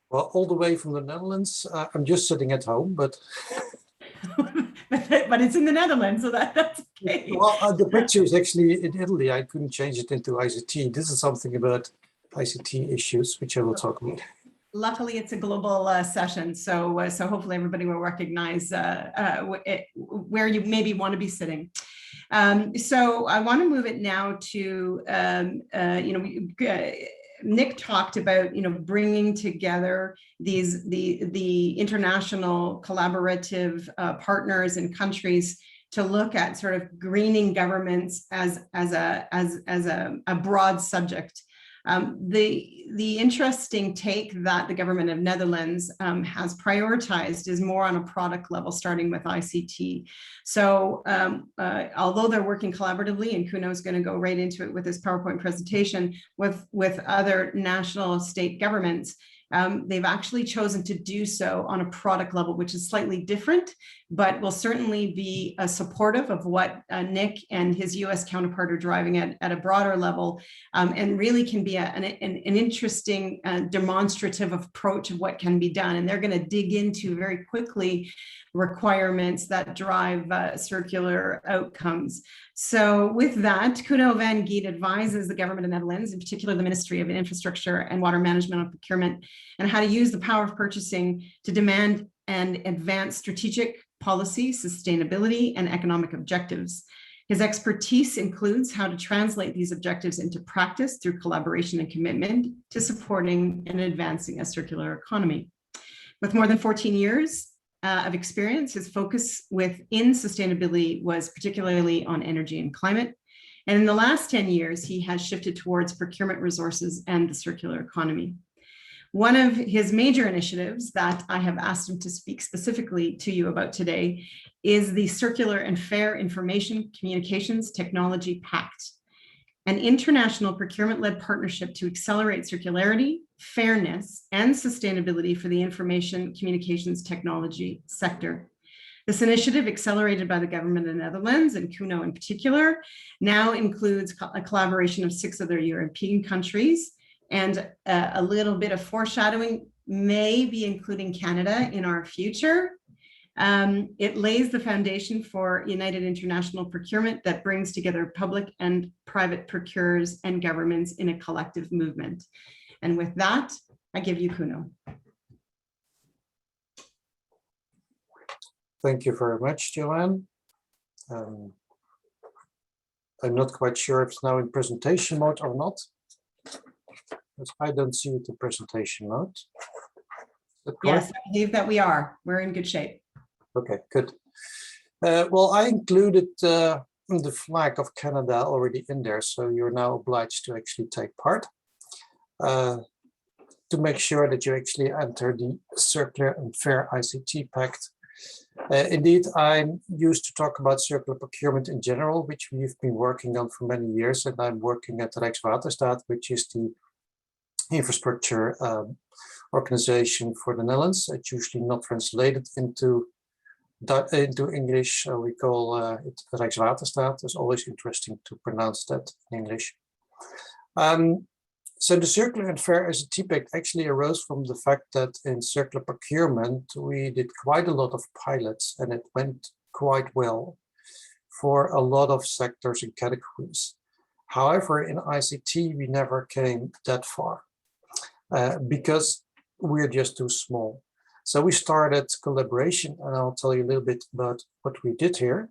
Well, all the way from the Netherlands. I'm just sitting at home, but but it's in the Netherlands, so that's okay. Well, the picture is actually in Italy. I couldn't change it into ICT. This is something about ICT issues, which I will talk about. Luckily, it's a global session, so hopefully everybody will recognize where you maybe want to be sitting. So I want to move it now to Nick talked about bringing together the international collaborative partners and countries to look at sort of greening governments as a broad subject. The interesting take that the government of Netherlands has prioritized is more on a product level, starting with ICT. So although they're working collaboratively, and Cuno is going to go right into it with this PowerPoint presentation with other national state governments, they've actually chosen to do so on a product level, which is slightly different, but will certainly be supportive of what Nick and his US counterpart are driving at a broader level, and really can be an interesting demonstrative approach of what can be done. And they're going to dig into very quickly requirements that drive circular outcomes. So with that, Cuno van Geet advises the government of Netherlands, in particular the Ministry of Infrastructure and Water Management and Procurement, and how to use the power of purchasing to demand and advance strategic policy, sustainability, and economic objectives. His expertise includes how to translate these objectives into practice through collaboration and commitment to supporting and advancing a circular economy. With more than 14 years of experience, his focus within sustainability was particularly on energy and climate. And in the last 10 years, he has shifted towards procurement resources and the circular economy. One of his major initiatives that I have asked him to speak specifically to you about today is the Circular and Fair Information Communications Technology Pact, an international procurement-led partnership to accelerate circularity, fairness, and sustainability for the information communications technology sector. This initiative, accelerated by the government of the Netherlands and Cuno in particular, now includes a collaboration of 6 other European countries, and a little bit of foreshadowing, may be including Canada in our future. It lays the foundation for united international procurement that brings together public and private procurers and governments in a collective movement. And with that, I give you Cuno. Thank you very much, Joanne. I'm not quite sure if it's now in presentation mode or not, because I don't see it in presentation mode. Yes, I believe that we are. We're in good shape. Okay, good. Well, I included the flag of Canada already in there, so you're now obliged to actually take part to make sure that you actually enter the Circular and Fair ICT Pact. Indeed, I'm used to talk about circular procurement in general, which we've been working on for many years, and I'm working at Rijkswaterstaat, which is the infrastructure organization for the Netherlands. It's usually not translated into English. We call it Rijkswaterstaat. It's always interesting to pronounce that in English. So the Circular and Fair ICT Pact actually arose from the fact that in circular procurement, we did quite a lot of pilots and it went quite well for a lot of sectors and categories. However, in ICT, we never came that far because we're just too small. So we started collaboration, and I'll tell you a little bit about what we did here.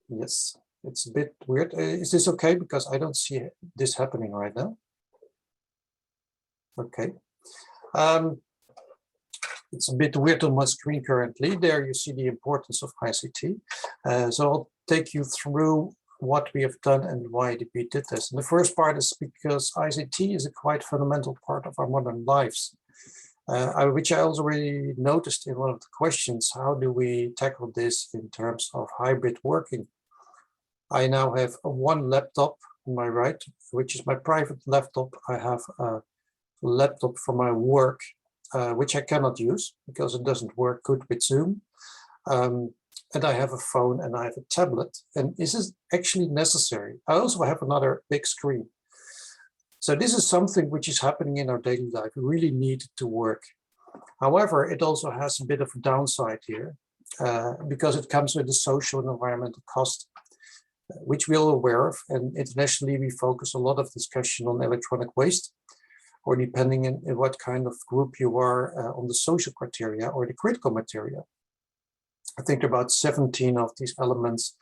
Yes. It's a bit weird. Is this okay? Because I don't see this happening right now. Okay. It's a bit weird on my screen currently. There you see the importance of ICT. So I'll take you through what we have done and why we did this. And the first part is because ICT is a quite fundamental part of our modern lives, which I also already noticed in one of the questions. How do we tackle this in terms of hybrid working? I now have one laptop on my right, which is my private laptop. I have a laptop for my work, which I cannot use because it doesn't work good with Zoom. And I have a phone and I have a tablet, and this is actually necessary. I also have another big screen. So this is something which is happening in our daily life. We really need it to work. However, it also has a bit of a downside here because it comes with a social and environmental cost, which we're all aware of. And internationally, we focus a lot of discussion on electronic waste, or depending on what kind of group you are on the social criteria or the critical material. I think about 17 of these elements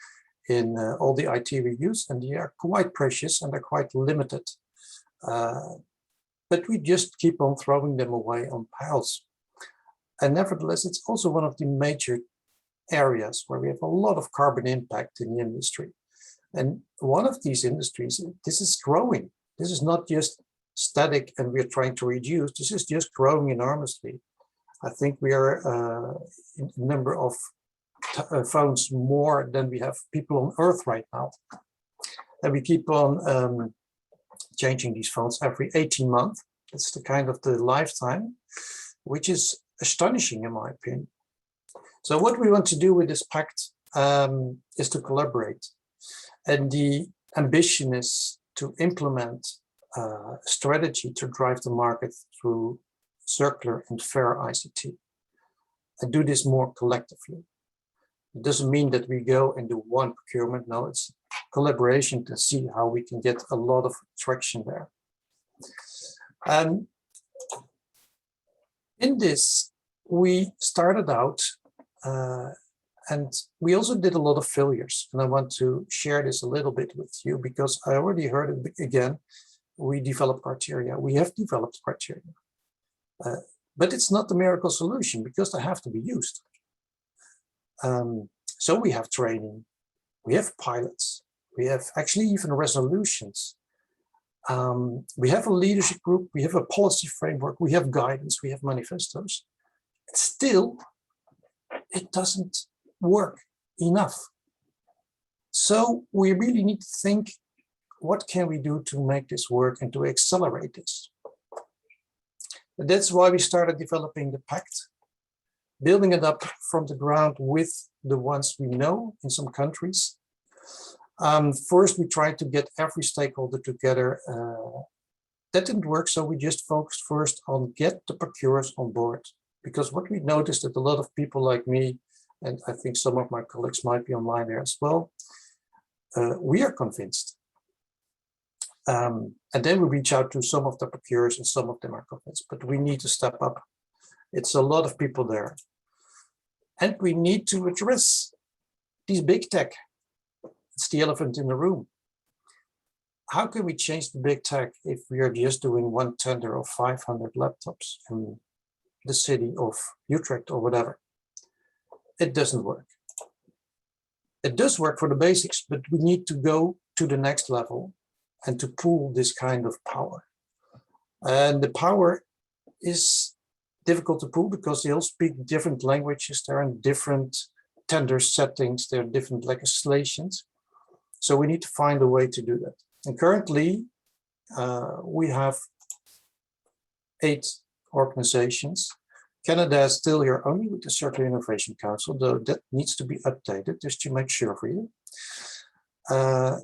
in all the IT we use, and they are quite precious and they're quite limited. But we just keep on throwing them away on piles. And nevertheless, it's also one of the major areas where we have a lot of carbon impact in the industry. And one of these industries, this is growing. This is not just static and we're trying to reduce, this is just growing enormously. I think we are in a number of phones more than we have people on Earth right now. And we keep on changing these phones every 18 months. It's the kind of the lifetime, which is astonishing in my opinion. So what we want to do with this pact is to collaborate. And the ambition is to implement a strategy to drive the market through circular and fair ICT and do this more collectively. It doesn't mean that we go and do one procurement. No, it's collaboration to see how we can get a lot of traction there. In this, we started out and we also did a lot of failures. And I want to share this a little bit with you because I already heard it again. We developed criteria. We have developed criteria. But it's not the miracle solution because they have to be used. So we have training, we have pilots, we have actually even resolutions. We have a leadership group, we have a policy framework, we have guidance, we have manifestos. Still, it doesn't work enough. So we really need to think, what can we do to make this work and to accelerate this? And that's why we started developing the pact, building it up from the ground with the ones we know in some countries. First, we tried to get every stakeholder together. That didn't work, so we just focused first on get the procurers on board. Because what we noticed that a lot of people like me, and I think some of my colleagues might be online there as well, we are convinced. And then we reach out to some of the procurers and some of them are convinced, but we need to step up. It's a lot of people there. And we need to address these big tech. It's the elephant in the room. How can we change the big tech if we are just doing one tender of 500 laptops in the city of Utrecht or whatever? It doesn't work. It does work for the basics, but we need to go to the next level and to pool this kind of power. And the power is difficult to pull because they all speak different languages. They're in different tender settings. There are different legislations. So we need to find a way to do that. And currently, we have 8 organizations. Canada is still here only with the Circular Innovation Council, though that needs to be updated just to make sure for you.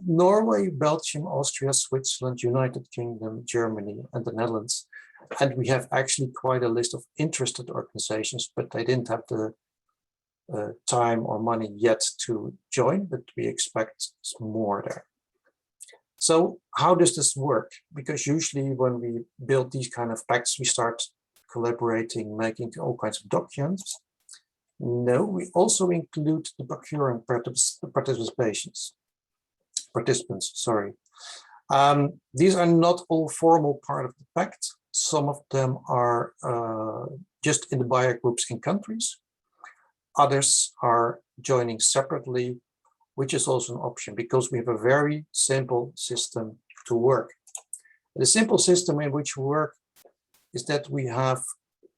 Norway, Belgium, Austria, Switzerland, United Kingdom, Germany, and the Netherlands. And we have actually quite a list of interested organizations, but they didn't have the time or money yet to join, but we expect more there. So how does this work? Because usually when we build these kind of pacts, we start collaborating, making all kinds of documents. No, we also include the procuring participants. These are not all formal part of the pact. Some of them are just in the buyer groups in countries. Others are joining separately, which is also an option because we have a very simple system to work. The simple system in which we work is that we have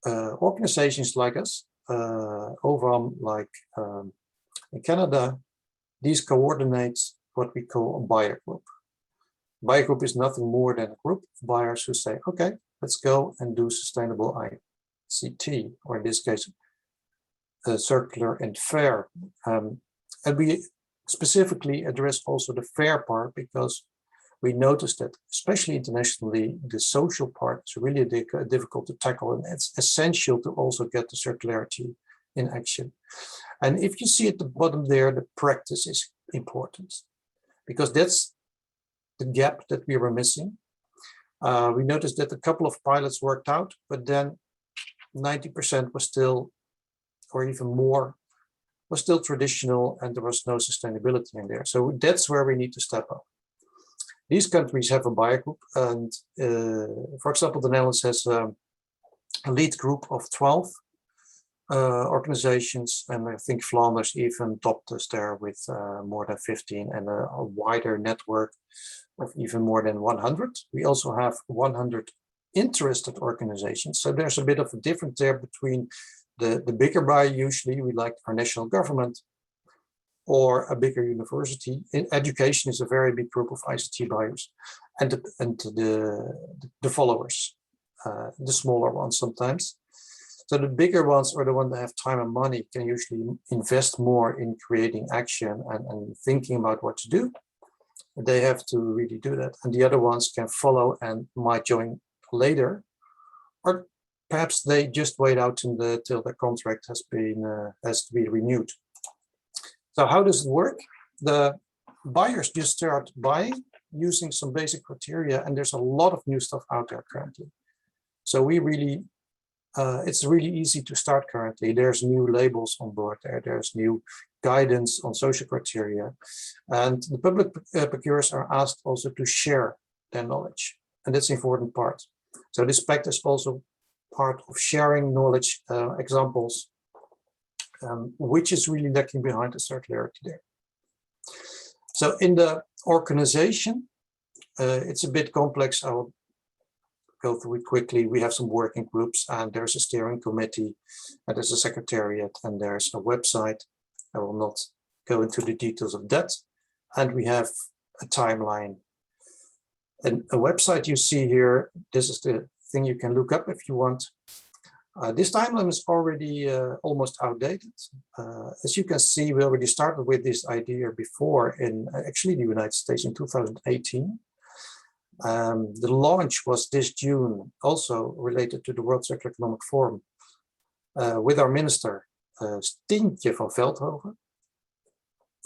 organizations like us, OVAM, like in Canada. These coordinate what we call a buyer group. Buyer group is nothing more than a group of buyers who say, okay, let's go and do sustainable ICT, or in this case, circular and fair. And we specifically address also the fair part because we noticed that, especially internationally, the social part is really difficult to tackle, and it's essential to also get the circularity in action. And if you see at the bottom there, the practice is important because that's the gap that we were missing. We noticed that a couple of pilots worked out, but then 90% was still, or even more, was still traditional, and there was no sustainability in there. So that's where we need to step up. These countries have a buyer group, and for example, the Netherlands has a lead group of 12 organizations, and I think Flanders even topped us there with more than 15, and a wider network of even more than 100. We also have 100 interested organizations, so there's a bit of a difference there between the bigger buyer, usually we like our national government, or a bigger university. In education is a very big group of ICT buyers, and the followers, the smaller ones sometimes. So the bigger ones are the ones that have time and money, can usually invest more in creating action and thinking about what to do. They have to really do that. And the other ones can follow and might join later, or perhaps they just wait out till the contract has to be renewed. So how does it work? The buyers just start buying using some basic criteria, and there's a lot of new stuff out there currently. So we really, it's really easy to start currently. There's new labels on board there. There's new guidance on social criteria. And the public procurers are asked also to share their knowledge. And that's an important part. So this pact is also part of sharing knowledge, examples, which is really lacking behind the circularity there. So in the organization, it's a bit complex. I'll go through it quickly. We have some working groups, and there's a steering committee, and there's a secretariat, and there's a website. I will not go into the details of that. And we have a timeline. And a website you see here, this is the thing you can look up if you want. This timeline is already almost outdated. As you can see, we already started with this idea before in actually the United States in 2018. The launch was this June, also related to the World Circular Economic Forum, with our minister, Stientje van Veldhoven,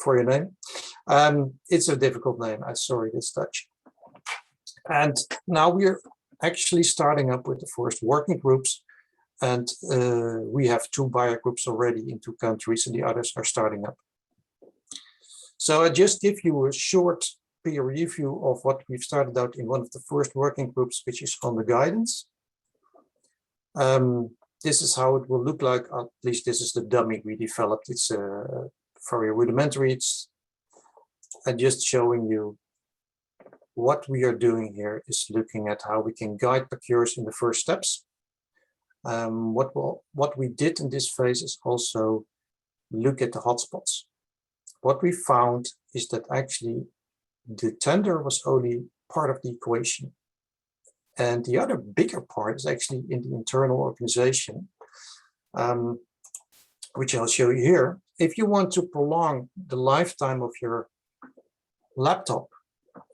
for your name. It's a difficult name, I'm sorry, it's Dutch. And now we're actually starting up with the first working groups, and we have 2 buyer groups already in 2 countries, and the others are starting up. So I just give you a short peer review of what we've started out in one of the first working groups, which is on the guidance. This is how it will look like. At least this is the dummy we developed. It's very rudimentary. It's just showing you what we are doing here is looking at how we can guide procurers in the first steps. What we did in this phase is also look at the hotspots. What we found is that actually the tender was only part of the equation. And the other bigger part is actually in the internal organization, which I'll show you here. If you want to prolong the lifetime of your laptop,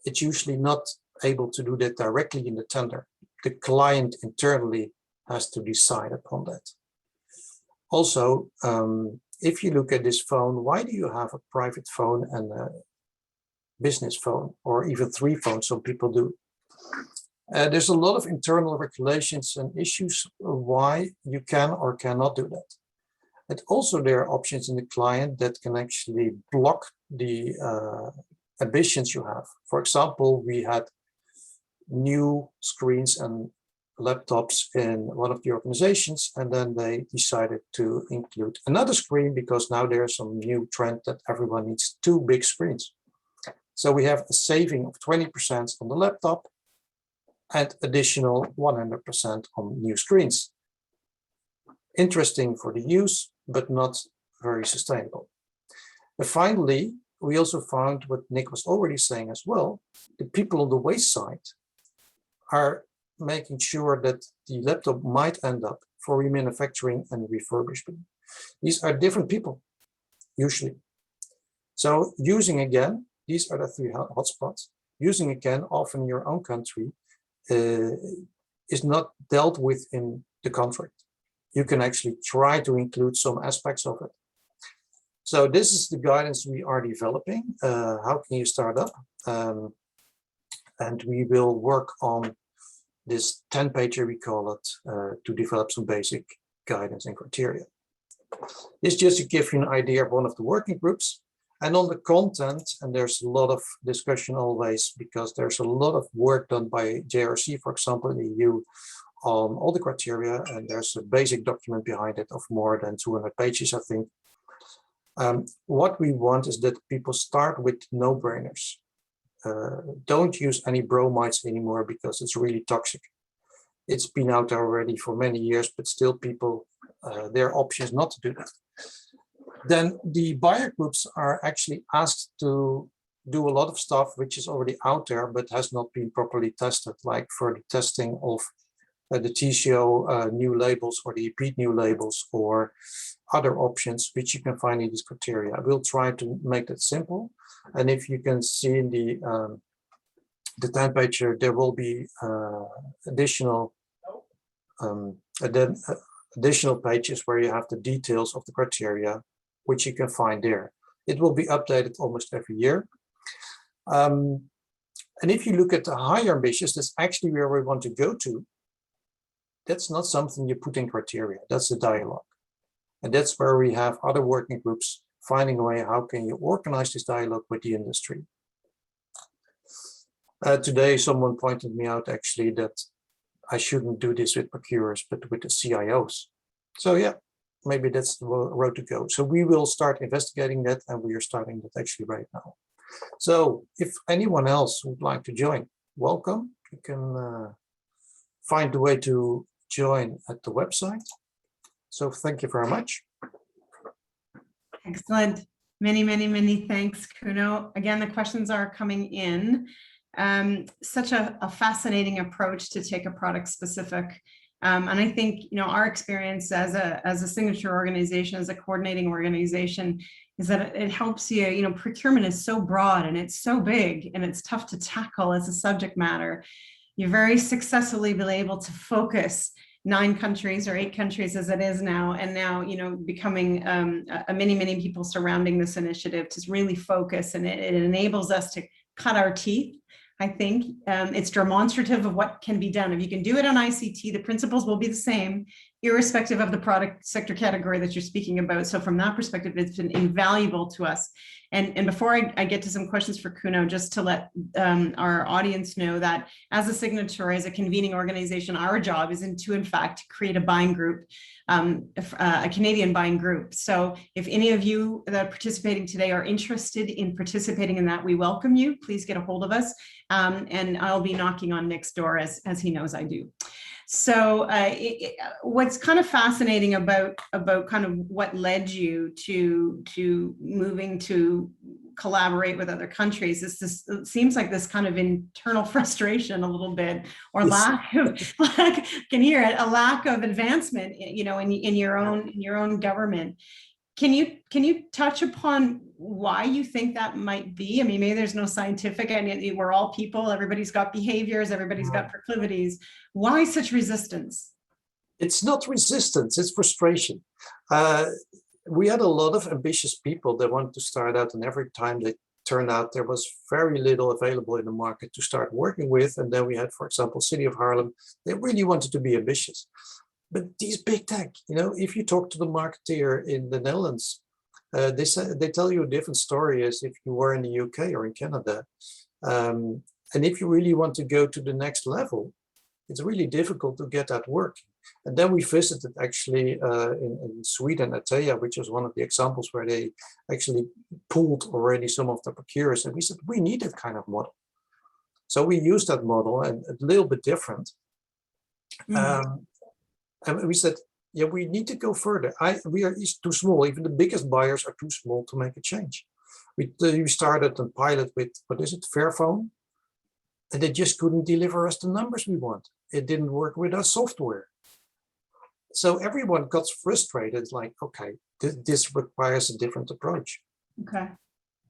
it's usually not able to do that directly in the tender. The client internally has to decide upon that. Also, if you look at this phone, why do you have a private phone and a business phone, or even 3 phones? Some people do. There's a lot of internal regulations and issues why you can or cannot do that. And also there are options in the client that can actually block the ambitions you have. For example, we had new screens and laptops in one of the organizations, and then they decided to include another screen because now there's some new trend that everyone needs 2 big screens. So we have a saving of 20% on the laptop and additional 100% on new screens. Interesting for the use, but not very sustainable. And finally, we also found what Nick was already saying as well, the people on the waste side are making sure that the laptop might end up for remanufacturing and refurbishment. These are different people, usually. So using again, these are the 3 hotspots. Using again, often in your own country, is not dealt with in the contract. You can actually try to include some aspects of it. So this is the guidance we are developing. How can you start up? And we will work on this 10-pager, we call it, to develop some basic guidance and criteria. This just to give you an idea of one of the working groups. And on the content, and there's a lot of discussion always, because there's a lot of work done by JRC, for example, in the EU, on all the criteria, and there's a basic document behind it of more than 200 pages, I think. What we want is that people start with no-brainers. Don't use any bromides anymore because it's really toxic. It's been out already for many years, but still people, there are options not to do that. Then the buyer groups are actually asked to do a lot of stuff which is already out there, but has not been properly tested, like for the testing of the TCO new labels or the repeat new labels or other options which you can find in these criteria. We'll try to make that simple. And if you can see in the 10-pager, there will be additional pages where you have the details of the criteria, which you can find there. It will be updated almost every year. And if you look at the higher ambitions, that's actually where we want to go to. That's not something you put in criteria, that's a dialogue. And that's where we have other working groups finding a way, how can you organize this dialogue with the industry? Today, someone pointed me out actually that I shouldn't do this with procurers, but with the CIOs. So yeah, maybe that's the road to go. So we will start investigating that, and we are starting that actually right now. So if anyone else would like to join, welcome. You can find the way to join at the website. So thank you very much. Excellent. Many, many, many thanks, Cuno. Again, the questions are coming in. Such a fascinating approach to take a product specific. And I think, our experience as a signature organization, as a coordinating organization, is that it helps you, procurement is so broad and it's so big and it's tough to tackle as a subject matter. You very successfully been able to focus 9 countries or 8 countries as it is now, and now, becoming many people surrounding this initiative to really focus, and it enables us to cut our teeth. I think it's demonstrative of what can be done. If you can do it on ICT, the principles will be the same, irrespective of the product sector category that you're speaking about. So from that perspective, it's been invaluable to us. And before I get to some questions for Cuno, just to let our audience know that as a signatory, as a convening organization, our job is to, in fact, create a buying group, a Canadian buying group. So if any of you that are participating today are interested in participating in that, we welcome you. Please get a hold of us. And I'll be knocking on Nick's door as he knows I do. So what's kind of fascinating about kind of what led you to moving to collaborate with other countries is this, it seems like this kind of internal frustration a little bit, or lack of, can hear it, a lack of advancement, you know, in your own government. Can you touch upon why you think that might be? I mean, maybe there's no scientific, and we're all people, everybody's got behaviors, everybody's got proclivities. Why such resistance? It's not resistance, it's frustration. We had a lot of ambitious people that wanted to start out, and every time they turned out there was very little available in the market to start working with. And then we had, for example, City of Haarlem, they really wanted to be ambitious. But these big tech, you know, if you talk to the marketeer in the Netherlands, they tell you a different story as if you were in the UK or in Canada. And if you really want to go to the next level, it's really difficult to get that work. And then we visited actually in Sweden, Atea, which was one of the examples where they actually pulled already some of the procurers. And we said, we need that kind of model. So we used that model, and a little bit different. And we said, yeah, we need to go further. We are too small. Even the biggest buyers are too small to make a change. We started a pilot with, what is it, Fairphone? And they just couldn't deliver us the numbers we want. It didn't work with our software. So everyone got frustrated, like, okay, this requires a different approach. Okay,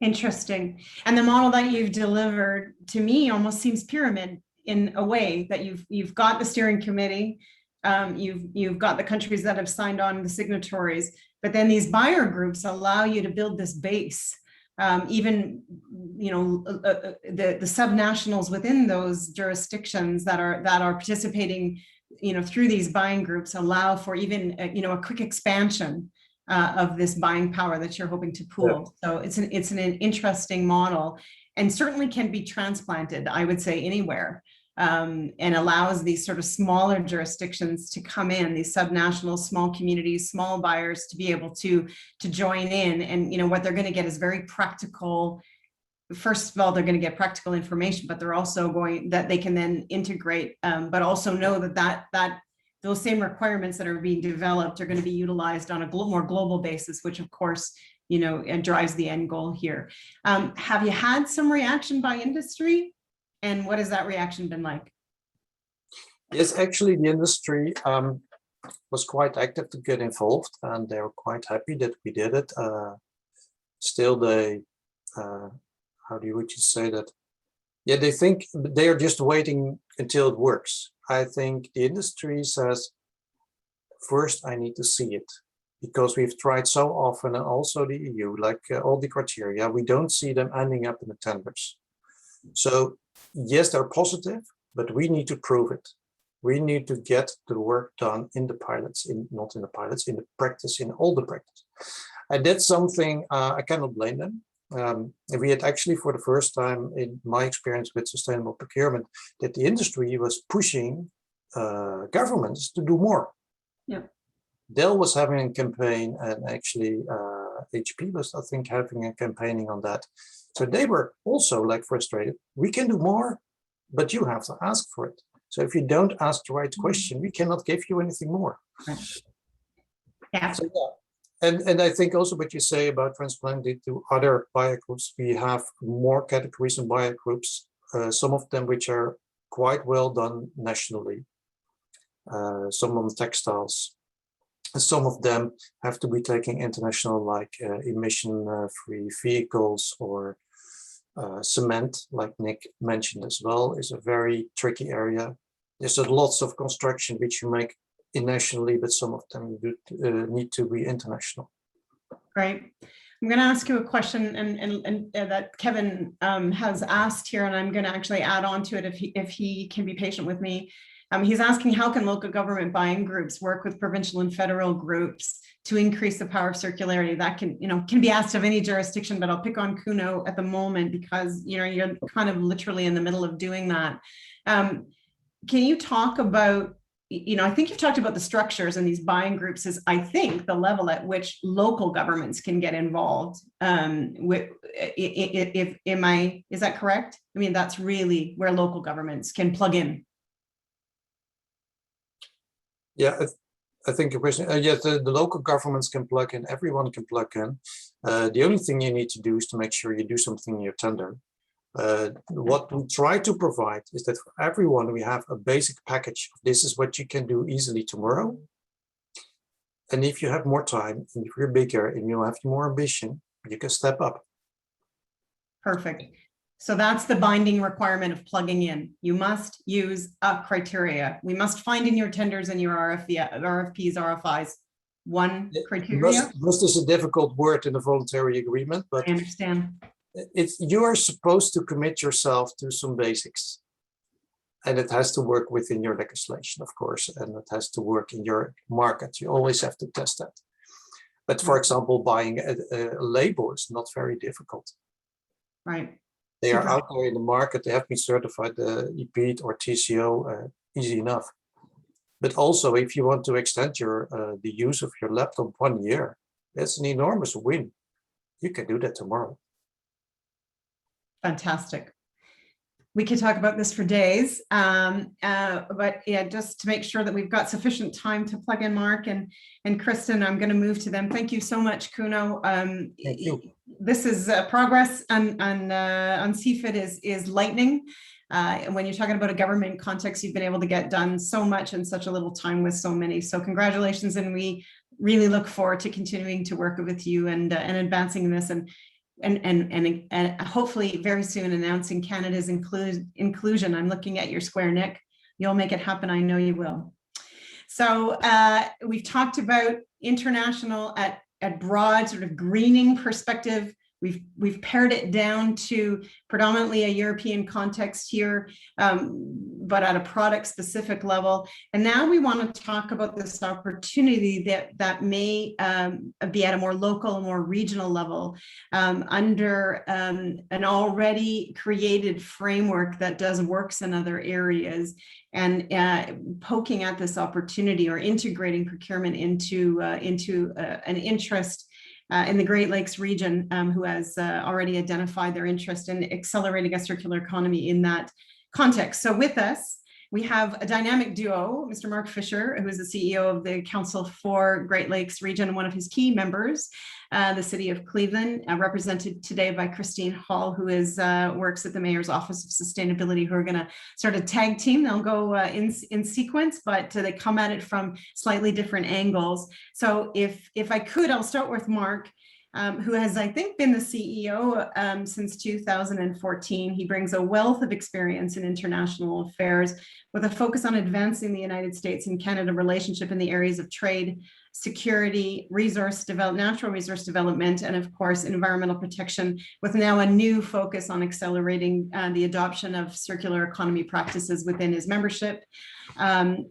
interesting. And the model that you've delivered to me almost seems pyramid in a way, that you've got the steering committee, you've got the countries that have signed on, the signatories, but then these buyer groups allow you to build this base. Even, you know, the subnationals within those jurisdictions that are participating, you know, through these buying groups allow for even, you know, a quick expansion of this buying power that you're hoping to pool. Yeah. So it's an interesting model, and certainly can be transplanted, I would say, anywhere. And allows these sort of smaller jurisdictions to come in, these subnational small communities, small buyers, to be able to join in. And, you know, what they're going to get is very practical. First of all, they're going to get practical information, but they're also that they can then integrate, but also know that those same requirements that are being developed are going to be utilized on a more global basis, which of course, you know, drives the end goal here. Have you had some reaction by industry? And what has that reaction been like? Yes, actually, the industry was quite active to get involved, and they were quite happy that we did it. Still, they, how do you say that? Yeah, they think they are just waiting until it works. I think the industry says, first, I need to see it, because we've tried so often, and also the EU, like all the criteria, we don't see them ending up in the tenders. So yes, they're positive, but we need to prove it. We need to get the work done in the pilots, not in the pilots, in the practice, in all the practice. And that's something I cannot blame them. We had actually, for the first time in my experience with sustainable procurement, that the industry was pushing governments to do more. Yeah. Dell was having a campaign, and actually HP was, I think, having a campaigning on that. So they were also like frustrated. We can do more, but you have to ask for it. So if you don't ask the right question, we cannot give you anything more. Yeah. So, yeah. And I think also what you say about transplanting to other buyer groups, we have more categories and buyer groups, some of them which are quite well done nationally, some on textiles. Some of them have to be taking international, like emission-free vehicles, or cement, like Nick mentioned as well, is a very tricky area. There's lots of construction which you make nationally, but some of them need to be international. Great. I'm going to ask you a question, and that Kevin has asked here, and I'm going to actually add on to it if he can be patient with me. He's asking, how can local government buying groups work with provincial and federal groups to increase the power of circularity? That can be asked of any jurisdiction, but I'll pick on Cuno at the moment because, you know, you're kind of literally in the middle of doing that. Can you talk about, you know, I think you've talked about the structures, and these buying groups is, I think, the level at which local governments can get involved. Is that correct? I mean, that's really where local governments can plug in. Yeah, I think your question, yes, the local governments can plug in, everyone can plug in. The only thing you need to do is to make sure you do something in your tender. What we try to provide is that for everyone, we have a basic package. This is what you can do easily tomorrow. And if you have more time, and if you're bigger and you have more ambition, you can step up. Perfect. So that's the binding requirement of plugging in. You must use a criteria. We must find in your tenders and your RFPs, RFIs, one criteria. Must is a difficult word in a voluntary agreement, but I understand. You are supposed to commit yourself to some basics. And it has to work within your legislation, of course, and it has to work in your market. You always have to test that. But for example, buying a label is not very difficult. Right. They are out there in the market. They have been certified, EPEAT or TCO, easy enough. But also, if you want to extend your the use of your laptop 1 year, that's an enormous win. You can do that tomorrow. Fantastic. We could talk about this for days, but yeah, just to make sure that we've got sufficient time to plug in Mark and Kristin, I'm going to move to them. Thank you so much, Cuno. Thank you. This is progress on CFIT is lightning. When you're talking about a government context, you've been able to get done so much in such a little time with so many. So congratulations, and we really look forward to continuing to work with you and advancing this and hopefully very soon announcing Canada's inclusion. I'm looking at your square, Nick. You'll make it happen. I know you will. So we've talked about international at broad sort of greening perspective. We've pared it down to predominantly a European context here, but at a product specific level. And now we want to talk about this opportunity that may be at a more local and more regional level under an already created framework that does works in other areas, and poking at this opportunity or integrating procurement into an interest in the Great Lakes region, who has already identified their interest in accelerating a circular economy in that context. So with us, we have a dynamic duo, Mr. Mark Fisher, who is the CEO of the Council for Great Lakes region, and one of his key members, the City of Cleveland, represented today by Kristin Hall, who is works at the Mayor's Office of Sustainability, who are going to sort of tag team. They'll go in sequence, but they come at it from slightly different angles. So if I could, I'll start with Mark, who has, I think, been the CEO since 2014. He brings a wealth of experience in international affairs with a focus on advancing the United States and Canada relationship in the areas of trade, security, natural resource development, and of course, environmental protection, with now a new focus on accelerating the adoption of circular economy practices within his membership. I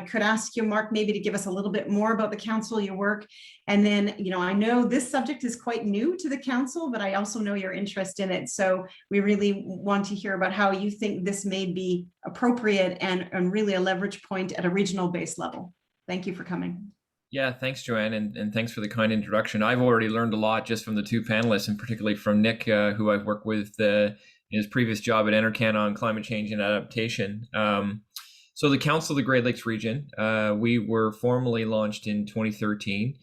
could ask you, Mark, maybe to give us a little bit more about the council, your work. And then, I know this subject is quite new to the council, but I also know your interest in it. So we really want to hear about how you think this may be appropriate and really a leverage point at a regional base level. Thank you for coming. Yeah, thanks, Joanne, and thanks for the kind introduction. I've already learned a lot just from the two panelists, and particularly from Nick, who I've worked with in his previous job at Enercan on climate change and adaptation. So the Council of the Great Lakes region, we were formally launched in 2013.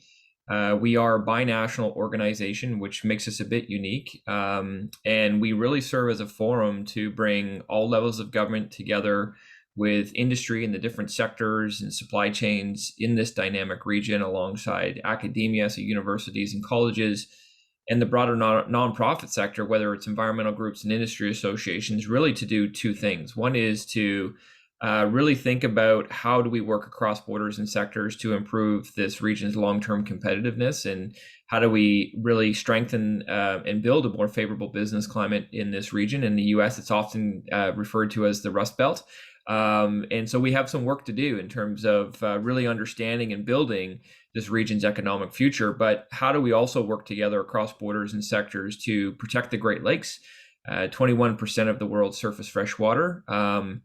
We are a binational organization, which makes us a bit unique. And we really serve as a forum to bring all levels of government together with industry in the different sectors and supply chains in this dynamic region, alongside academia, so universities and colleges, and the broader nonprofit sector, whether it's environmental groups and industry associations, really to do two things. One is to really think about how do we work across borders and sectors to improve this region's long-term competitiveness, and how do we really strengthen and build a more favorable business climate in this region. In the US, it's often referred to as the Rust Belt. And so we have some work to do in terms of really understanding and building this region's economic future. But how do we also work together across borders and sectors to protect the Great Lakes, 21% of the world's surface fresh water, and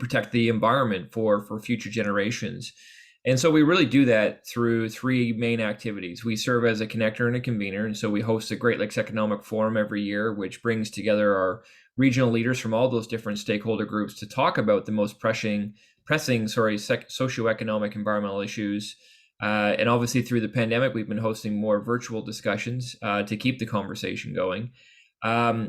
protect the environment for future generations? And so we really do that through three main activities. We serve as a connector and a convener. And so we host a Great Lakes Economic Forum every year, which brings together our regional leaders from all those different stakeholder groups to talk about the most pressing socioeconomic environmental issues. And obviously through the pandemic, we've been hosting more virtual discussions to keep the conversation going.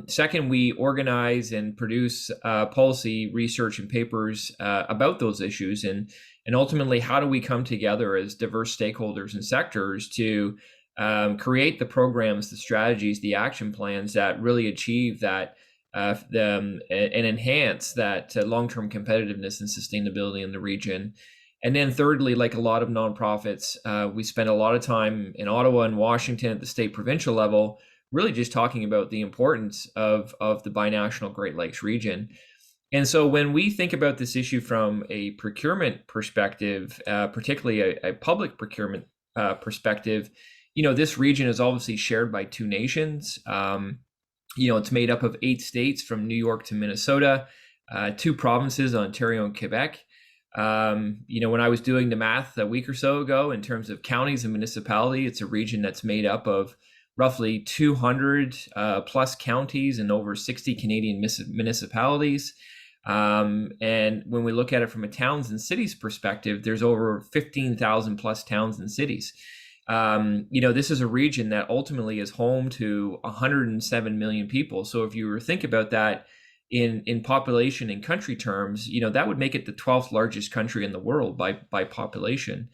Second, we organize and produce policy research and papers about those issues, and ultimately, how do we come together as diverse stakeholders and sectors to create the programs, the strategies, the action plans that really achieve that and enhance that long-term competitiveness and sustainability in the region. And then thirdly, like a lot of nonprofits, we spend a lot of time in Ottawa and Washington at the state provincial level, really just talking about the importance of the binational Great Lakes region. And so when we think about this issue from a procurement perspective, particularly a public procurement perspective, this region is obviously shared by two nations. It's made up of 8 states from New York to Minnesota, 2 provinces, Ontario and Quebec. When I was doing the math a week or so ago in terms of counties and municipality, it's a region that's made up of roughly 200 plus counties and over 60 Canadian municipalities. And when we look at it from a towns and cities perspective, there's over 15,000 plus towns and cities. This is a region that ultimately is home to 107 million people. So if you were to think about that in population and country terms, that would make it the 12th largest country in the world by population.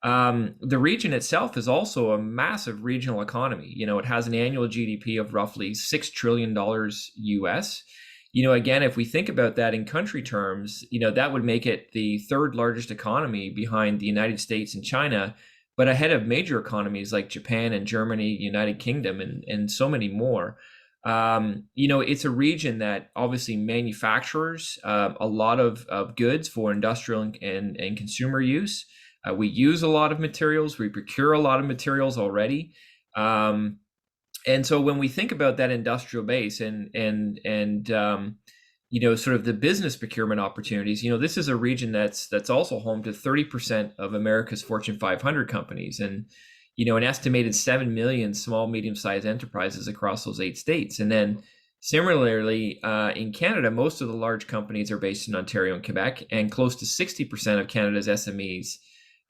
The region itself is also a massive regional economy. It has an annual GDP of roughly $6 trillion US. Again, if we think about that in country terms, that would make it the 3rd largest economy behind the United States and China, but ahead of major economies like Japan and Germany, United Kingdom, and so many more. It's a region that obviously manufactures a lot of goods for industrial and consumer use. We use a lot of materials. We procure a lot of materials already. And so when we think about that industrial base and sort of the business procurement opportunities, this is a region that's also home to 30% of America's Fortune 500 companies, and an estimated 7 million small, medium-sized enterprises across those 8 states. And then similarly, in Canada, most of the large companies are based in Ontario and Quebec, and close to 60% of Canada's SMEs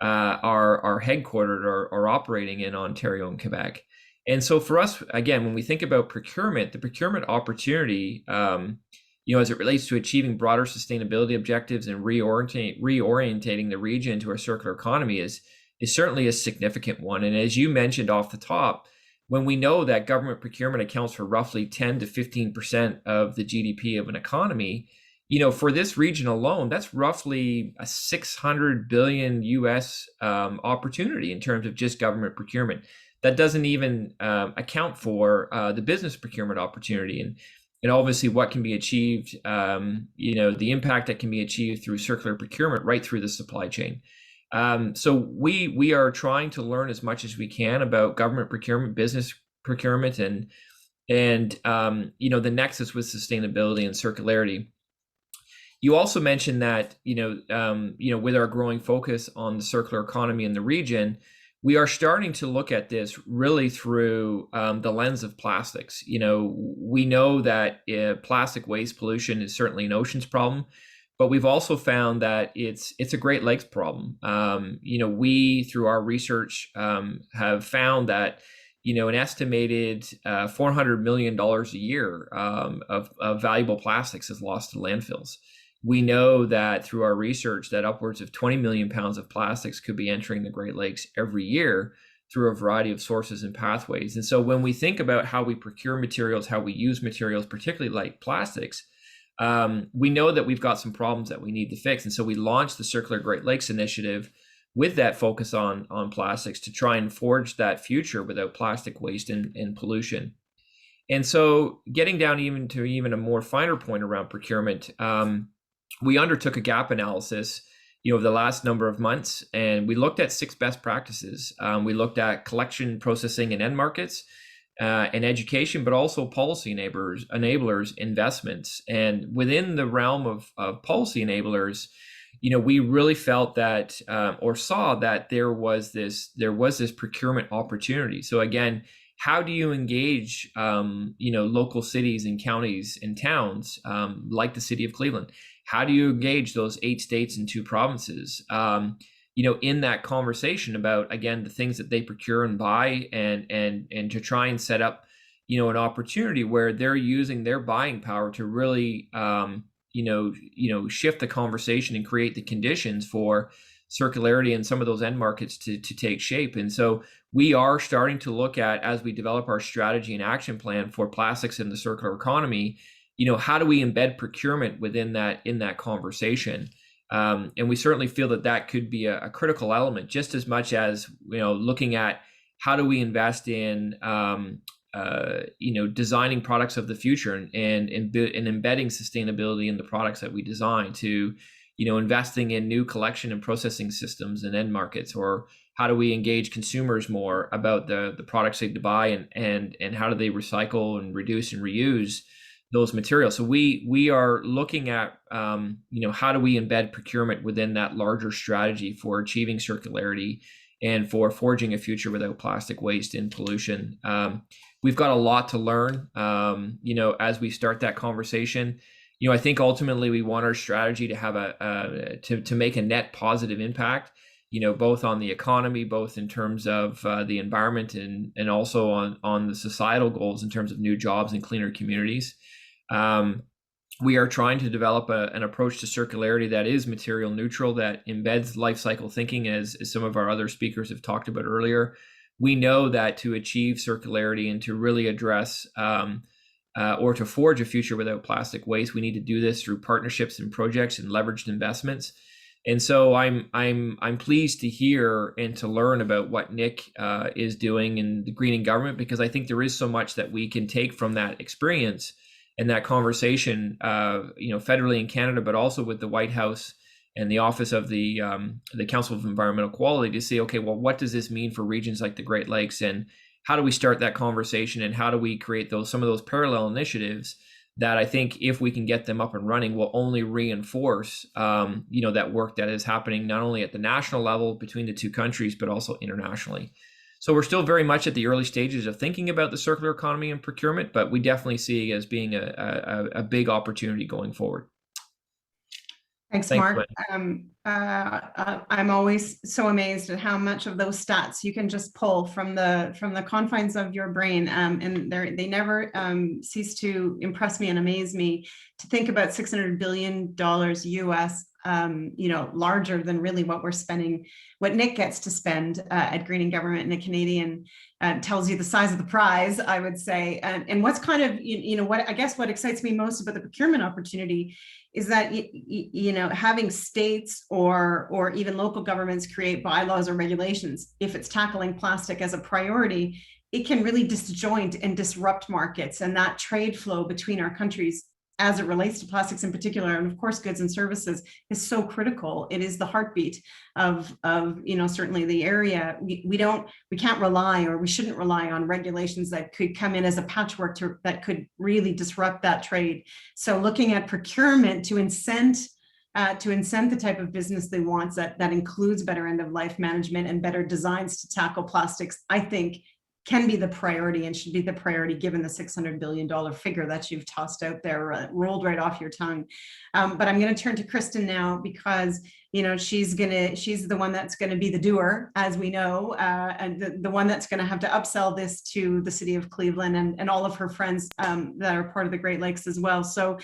are headquartered or operating in Ontario and Quebec. And so for us, again, when we think about procurement, the procurement opportunity, as it relates to achieving broader sustainability objectives and reorientating the region to a circular economy is certainly a significant one. And as you mentioned off the top, when we know that government procurement accounts for roughly 10 to 15% of the GDP of an economy, for this region alone, that's roughly a 600 billion US opportunity in terms of just government procurement. That doesn't even account for the business procurement opportunity and obviously what can be achieved, the impact that can be achieved through circular procurement right through the supply chain. So we are trying to learn as much as we can about government procurement, business procurement, and the nexus with sustainability and circularity. You also mentioned that with our growing focus on the circular economy in the region, we are starting to look at this really through the lens of plastics. We know that plastic waste pollution is certainly an oceans problem, but we've also found that it's a Great Lakes problem. We, through our research, have found that an estimated $400 million a year of valuable plastics is lost to landfills. We know that through our research that upwards of 20 million pounds of plastics could be entering the Great Lakes every year through a variety of sources and pathways. And so when we think about how we procure materials, how we use materials, particularly like plastics, we know that we've got some problems that we need to fix. And so we launched the Circular Great Lakes Initiative with that focus on plastics to try and forge that future without plastic waste and pollution. And so getting down even a more finer point around procurement, we undertook a gap analysis, over the last number of months, and we looked at 6 best practices. We looked at collection, processing, and end markets, and education, but also policy enablers, investments. And within the realm of policy enablers, we really felt that or saw that there was this procurement opportunity. So again, how do you engage, local cities and counties and towns like the city of Cleveland? How do you engage those 8 states and 2 provinces? In that conversation about, again, the things that they procure and buy, and to try and set up, an opportunity where they're using their buying power to really, shift the conversation and create the conditions for circularity and some of those end markets to take shape. And so we are starting to look at, as we develop our strategy and action plan for plastics in the circular economy, how do we embed procurement within that, in that conversation? And we certainly feel that that could be a critical element, just as much as, looking at how do we invest in, designing products of the future, and embedding sustainability in the products that we design, to, investing in new collection and processing systems and end markets, or how do we engage consumers more about the products they buy, and how do they recycle and reduce and reuse those materials. So we are looking at, how do we embed procurement within that larger strategy for achieving circularity and for forging a future without plastic waste and pollution. We've got a lot to learn, as we start that conversation. I think ultimately we want our strategy to have to make a net positive impact, both on the economy, both in terms of the environment, and also on the societal goals in terms of new jobs and cleaner communities. We are trying to develop an approach to circularity that is material neutral, that embeds life cycle thinking, as some of our other speakers have talked about earlier. We know that to achieve circularity and to really address or to forge a future without plastic waste, we need to do this through partnerships and projects and leveraged investments. And so I'm pleased to hear and to learn about what Nick is doing in the greening government, because I think there is so much that we can take from that experience and that conversation, federally in Canada, but also with the White House and the Office of the Council of Environmental Quality, to say, okay, well, what does this mean for regions like the Great Lakes, and how do we start that conversation, and how do we create some of those parallel initiatives that I think, if we can get them up and running, will only reinforce, that work that is happening not only at the national level between the 2 countries, but also internationally. So we're still very much at the early stages of thinking about the circular economy and procurement, but we definitely see it as being a big opportunity going forward. Thanks, Mark. I'm always so amazed at how much of those stats you can just pull from the confines of your brain, and they never cease to impress me and amaze me. To think about $600 billion US, larger than really what we're spending, what Nick gets to spend at Greening Government in a Canadian, tells you the size of the prize, I would say. And what's kind of, what excites me most about the procurement opportunity is that, having states or even local governments create bylaws or regulations, if it's tackling plastic as a priority, it can really disjoint and disrupt markets and that trade flow between our countries as it relates to plastics in particular, and of course goods and services, is so critical. It is the heartbeat of certainly the area. We can't rely, or we shouldn't rely on regulations that could come in as a patchwork that could really disrupt that trade. So looking at procurement to incent the type of business they want, that includes better end of life management and better designs to tackle plastics, I think can be the priority, and should be the priority, given the $600 billion figure that you've tossed out there, rolled right off your tongue. But I'm going to turn to Kristin now, because she's the one that's going to be the doer, as we know, and the one that's going to have to upsell this to the city of Cleveland and all of her friends that are part of the Great Lakes as well. So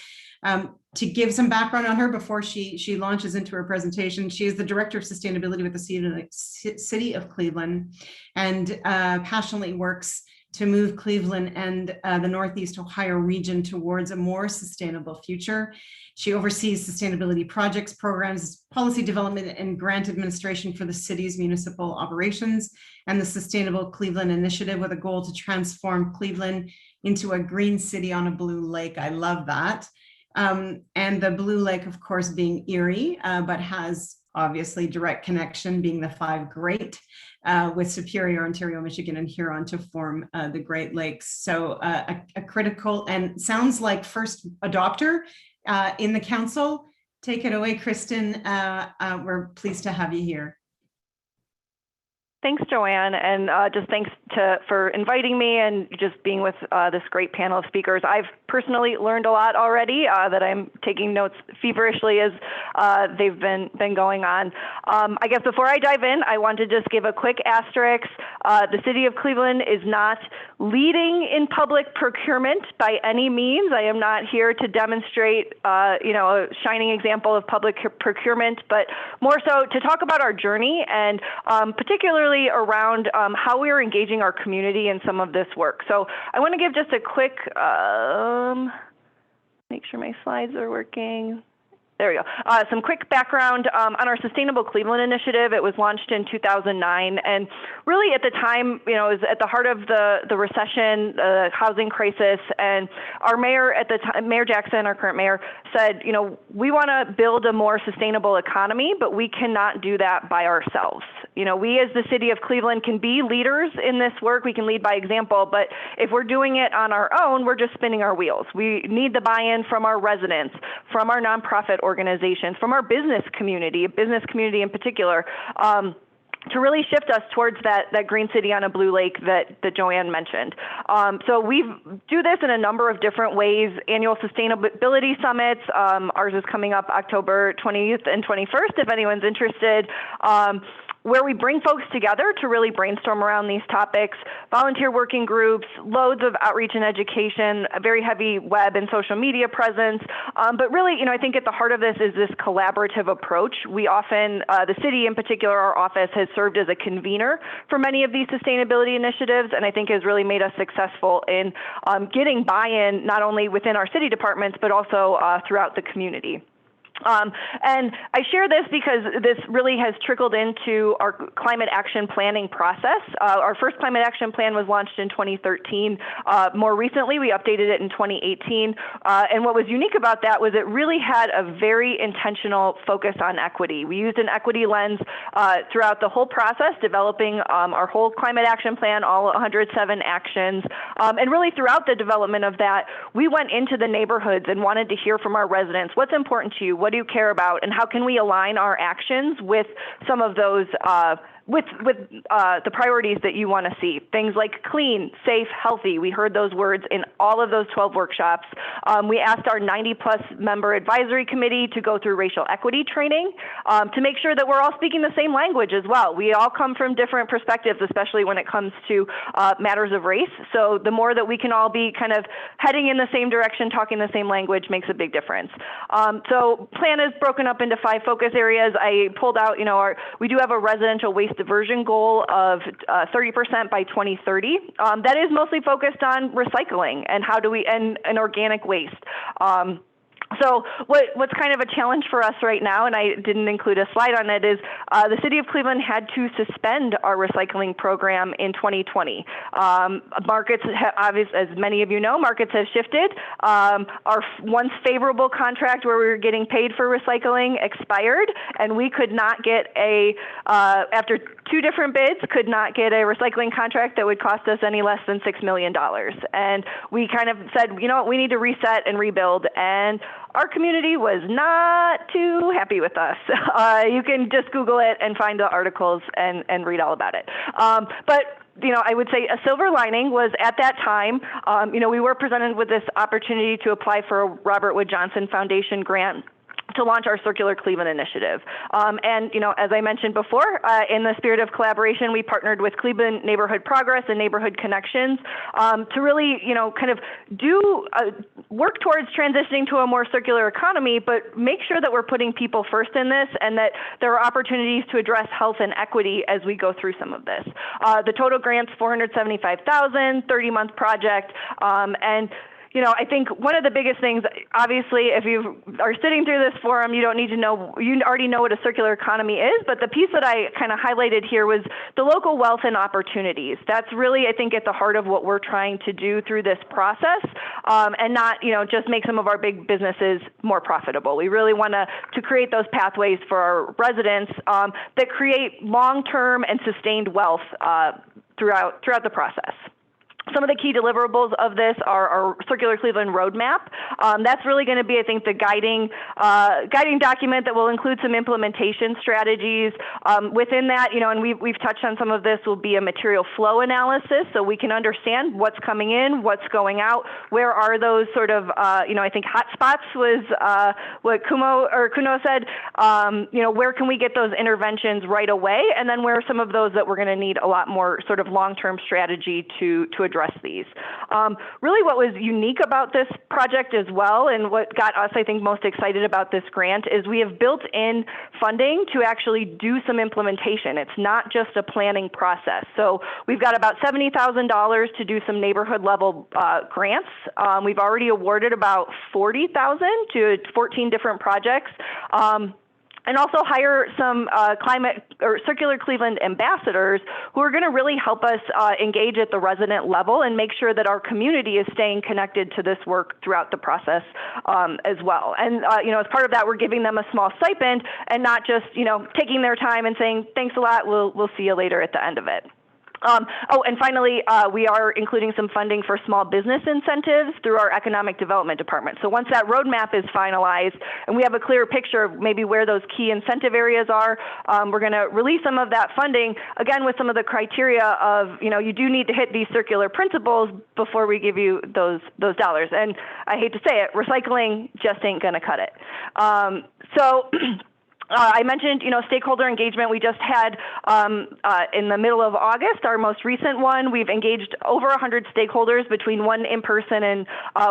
to give some background on her before she launches into her presentation, she is the Director of Sustainability with the City of Cleveland, and passionately works to move Cleveland and the Northeast Ohio region towards a more sustainable future. She oversees sustainability projects, programs, policy development, and grant administration for the city's municipal operations, and the Sustainable Cleveland Initiative, with a goal to transform Cleveland into a green city on a blue lake. I love that. And the blue lake, of course, being Erie, but has obviously direct connection, being the 5 great, with Superior, Ontario, Michigan, and Huron to form the Great Lakes. So a critical, and sounds like first adopter in the council. Take it away, Kristin. We're pleased to have you here. Thanks, Joanne, and just thanks for inviting me and just being with this great panel of speakers. I've personally learned a lot already that I'm taking notes feverishly as they've been going on. I guess before I dive in, I want to just give a quick asterisk. The City of Cleveland is not leading in public procurement by any means. I am not here to demonstrate, a shining example of public procurement, but more so to talk about our journey and particularly around how we are engaging our community in some of this work. So I want to give just a quick, make sure my slides are working. There we go. Some quick background on our Sustainable Cleveland initiative. It was launched in 2009, and really at the time, it was at the heart of the recession, the housing crisis, and our mayor at the time, Mayor Jackson, our current mayor, said, we want to build a more sustainable economy, but we cannot do that by ourselves. We as the City of Cleveland can be leaders in this work. We can lead by example, but if we're doing it on our own, we're just spinning our wheels. We need the buy-in from our residents, from our nonprofit organizations, from our business community in particular, to really shift us towards that green city on a blue lake that Joanne mentioned. So we do this in a number of different ways. Annual sustainability summits. Ours is coming up October 20th and 21st, if anyone's interested. Where we bring folks together to really brainstorm around these topics, volunteer working groups, loads of outreach and education, a very heavy web and social media presence. But really, I think at the heart of this is this collaborative approach. We often, the city in particular, our office has served as a convener for many of these sustainability initiatives, and I think has really made us successful in getting buy-in not only within our city departments, but also throughout the community. And I share this because this really has trickled into our climate action planning process. Our first climate action plan was launched in 2013. More recently, we updated it in 2018. And what was unique about that was it really had a very intentional focus on equity. We used an equity lens throughout the whole process, developing our whole climate action plan, all 107 actions. And really throughout the development of that, we went into the neighborhoods and wanted to hear from our residents. What's important to you? What do you care about, and how can we align our actions with some of those with the priorities that you want to see? Things like clean, safe, healthy. We heard those words in all of those 12 workshops. We asked our 90+ member advisory committee to go through racial equity training to make sure that we're all speaking the same language as well. We all come from different perspectives, especially when it comes to matters of race. So the more that we can all be kind of heading in the same direction, talking the same language, makes a big difference. So plan is broken up into 5 focus areas. I pulled out, we do have a residential waste diversion goal of 30% by 2030. That is mostly focused on recycling and and organic waste. So what's kind of a challenge for us right now, and I didn't include a slide on it, is the City of Cleveland had to suspend our recycling program in 2020. Markets, as many of you know, markets have shifted. Our once favorable contract where we were getting paid for recycling expired, and we could not get after 2 different bids, could not get a recycling contract that would cost us any less than $6 million. And we kind of said, we need to reset and rebuild. And our community was not too happy with us. You can just Google it and find the articles and read all about it. But I would say a silver lining was at that time, we were presented with this opportunity to apply for a Robert Wood Johnson Foundation grant to launch our Circular Cleveland initiative. And, as I mentioned before, in the spirit of collaboration, we partnered with Cleveland Neighborhood Progress and Neighborhood Connections to really, kind of work towards transitioning to a more circular economy, but make sure that we're putting people first in this and that there are opportunities to address health and equity as we go through some of this. The total grant's $475,000, 30-month project, and I think one of the biggest things, obviously, if you are sitting through this forum, you already know what a circular economy is, but the piece that I kind of highlighted here was the local wealth and opportunities. That's really, I think, at the heart of what we're trying to do through this process, and not, just make some of our big businesses more profitable. We really want to create those pathways for our residents that create long-term and sustained wealth throughout the process. Some of the key deliverables of this are our Circular Cleveland Roadmap. That's really going to be, I think, the guiding document that will include some implementation strategies. Within that, and we've touched on some of this, will be a material flow analysis, so we can understand what's coming in, what's going out, where are those sort of, I think hot spots was what Cuno said. Where can we get those interventions right away, and then where are some of those that we're going to need a lot more sort of long-term strategy to address these. Really what was unique about this project as well, and what got us, I think, most excited about this grant, is we have built in funding to actually do some implementation. It's not just a planning process. So we've got about $70,000 to do some neighborhood level grants. We've already awarded about $40,000 to 14 different projects. And also hire some climate or Circular Cleveland ambassadors who are going to really help us engage at the resident level and make sure that our community is staying connected to this work throughout the process as well. And as part of that, we're giving them a small stipend and not just taking their time and saying thanks a lot. We'll see you later at the end of it. And finally, we are including some funding for small business incentives through our economic development department. So once that roadmap is finalized and we have a clear picture of maybe where those key incentive areas are, we're going to release some of that funding, again, with some of the criteria of, you do need to hit these circular principles before we give you those dollars. And I hate to say it, recycling just ain't going to cut it. I mentioned, stakeholder engagement. We just had in the middle of August, our most recent one. We've engaged over 100 stakeholders between one in-person and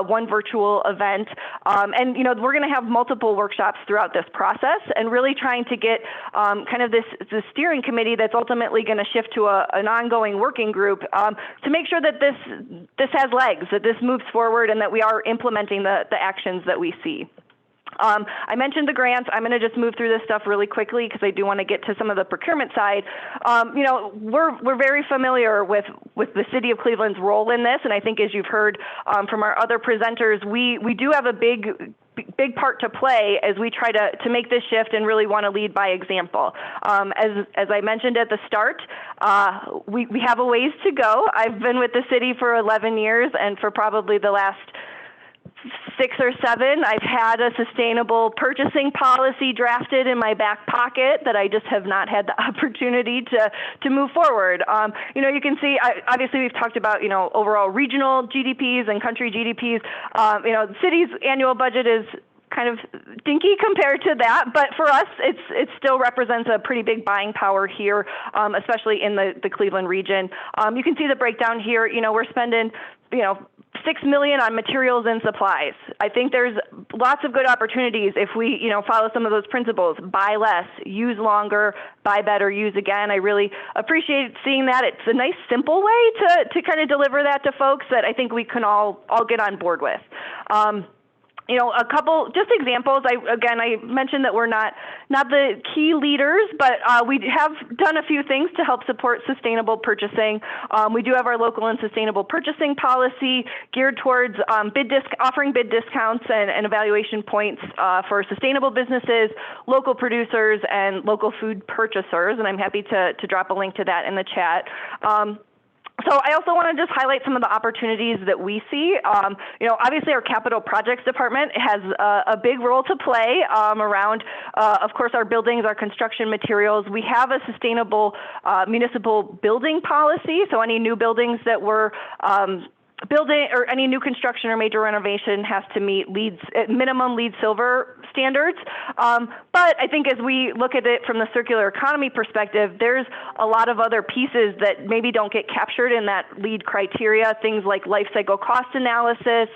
one virtual event. And we're going to have multiple workshops throughout this process, and really trying to get kind of this steering committee that's ultimately going to shift to an ongoing working group to make sure that this has legs, that this moves forward, and that we are implementing the actions that we see. I mentioned the grants. I'm going to just move through this stuff really quickly because I do want to get to some of the procurement side. We're very familiar with the City of Cleveland's role in this, and I think as you've heard from our other presenters, we do have a big part to play as we try to make this shift and really want to lead by example. As I mentioned at the start, we have a ways to go. I've been with the city for 11 years, and for probably the last 6 or 7, I've had a sustainable purchasing policy drafted in my back pocket that I just have not had the opportunity to move forward. You can see, obviously we've talked about, overall regional GDPs and country GDPs. The city's annual budget is kind of dinky compared to that, but for us, it still represents a pretty big buying power here, especially in the Cleveland region. You can see the breakdown here. We're spending, $6 million on materials and supplies. I think there's lots of good opportunities if we, follow some of those principles. Buy less, use longer, buy better, use again. I really appreciate seeing that. It's a nice, simple way to kind of deliver that to folks that I think we can all get on board with. A couple just examples. I mentioned that we're not the key leaders, but we have done a few things to help support sustainable purchasing. We do have our local and sustainable purchasing policy geared towards offering bid discounts and evaluation points for sustainable businesses, local producers, and local food purchasers. And I'm happy to drop a link to that in the chat. So I also want to just highlight some of the opportunities that we see. Obviously our capital projects department has a big role to play around, of course, our buildings, our construction materials. We have a sustainable municipal building policy. So any new buildings that we're building or any new construction or major renovation has to meet minimum LEED Silver standards. But I think as we look at it from the circular economy perspective, there's a lot of other pieces that maybe don't get captured in that LEED criteria, things like life cycle cost analysis,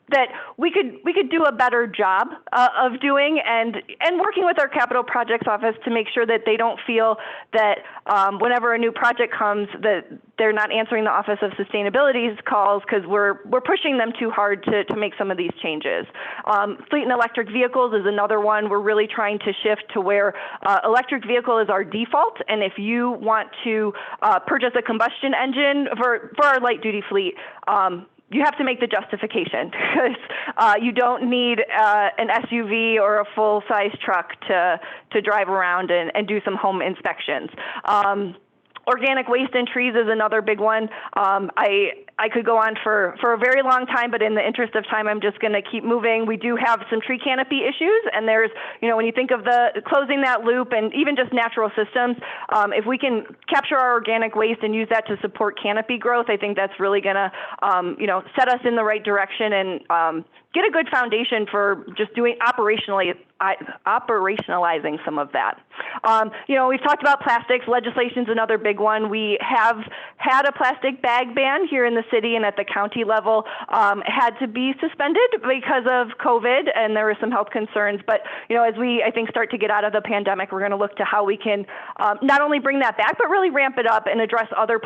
that we could do a better job of doing, and working with our capital projects office to make sure that they don't feel that whenever a new project comes that they're not answering the Office of Sustainability's calls because we're pushing them too hard to make some of these changes. Fleet and electric vehicles is another one. We're really trying to shift to where electric vehicle is our default, and if you want to purchase a combustion engine for our light duty fleet, you have to make the justification because you don't need an SUV or a full-size truck to drive around and do some home inspections. Organic waste in trees is another big one. I could go on for a very long time, but in the interest of time, I'm just going to keep moving. We do have some tree canopy issues, and there's, when you think of the closing that loop and even just natural systems, if we can capture our organic waste and use that to support canopy growth, I think that's really going to, set us in the right direction and get a good foundation for just operationalizing some of that. We've talked about plastics. Legislation's another big one. We have had a plastic bag ban here in the city and at the county level. Had to be suspended because of COVID, and there were some health concerns. But as we, I think, start to get out of the pandemic, we're going to look to how we can not only bring that back, but really ramp it up and address other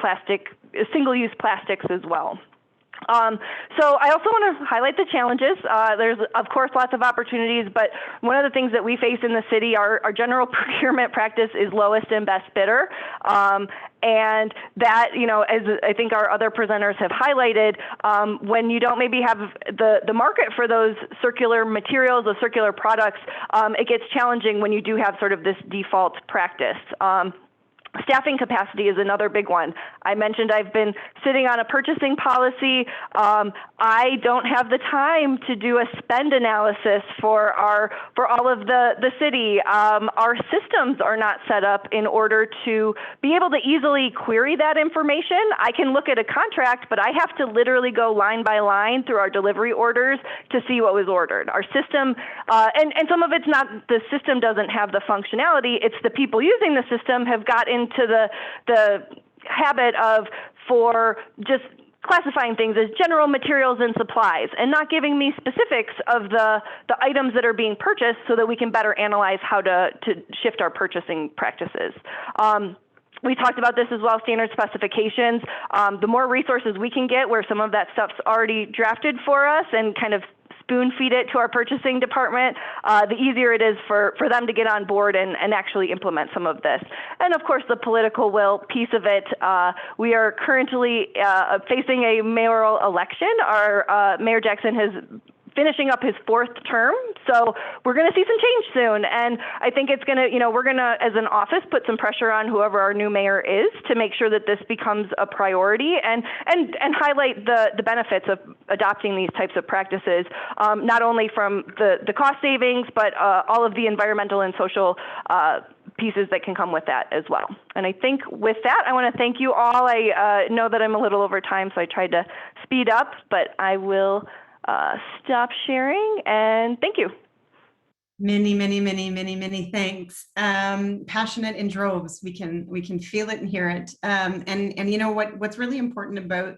single-use plastics as well. So I also want to highlight the challenges. There's, of course, lots of opportunities, but one of the things that we face in the city, our general procurement practice is lowest and best bidder. And that, as I think our other presenters have highlighted, when you don't maybe have the market for those circular materials, those circular products, it gets challenging when you do have sort of this default practice. Staffing capacity is another big one. I mentioned I've been sitting on a purchasing policy. I don't have the time to do a spend analysis for all of the city. Our systems are not set up in order to be able to easily query that information. I can look at a contract, but I have to literally go line by line through our delivery orders to see what was ordered. Our system, and some of it's not, the system doesn't have the functionality. It's the people using the system have got into the habit of for just classifying things as general materials and supplies and not giving me specifics of the items that are being purchased so that we can better analyze how to shift our purchasing practices. We talked about this as well, standard specifications. The more resources we can get where some of that stuff's already drafted for us and kind of spoon feed it to our purchasing department, the easier it is for them to get on board and actually implement some of this. And of course, the political will piece of it. We are currently facing a mayoral election. Our Mayor Jackson has finishing up his 4th term. So we're going to see some change soon. And I think it's going to, we're going to, as an office, put some pressure on whoever our new mayor is to make sure that this becomes a priority and highlight the benefits of adopting these types of practices, not only from the cost savings, but all of the environmental and social pieces that can come with that as well. And I think with that, I want to thank you all. I know that I'm a little over time, so I tried to speed up, but I will stop sharing, and thank you. Many thanks. Passionate in droves. We can feel it and hear it. And what's really important about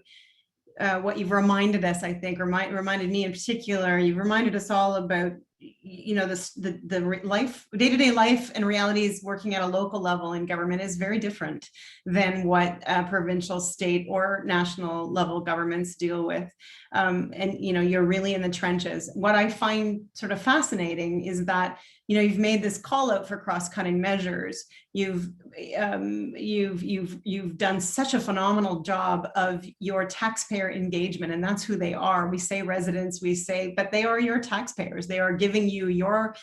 what you've reminded us, I think, or reminded me in particular, you've reminded us all about the life, day-to-day life and realities working at a local level in government is very different than what provincial, state, or national level governments deal with. And you're really in the trenches. What I find sort of fascinating is that you've made this call out for cross-cutting measures. You've done such a phenomenal job of your taxpayer engagement, and that's who they are. We say residents, but they are your taxpayers. They are giving you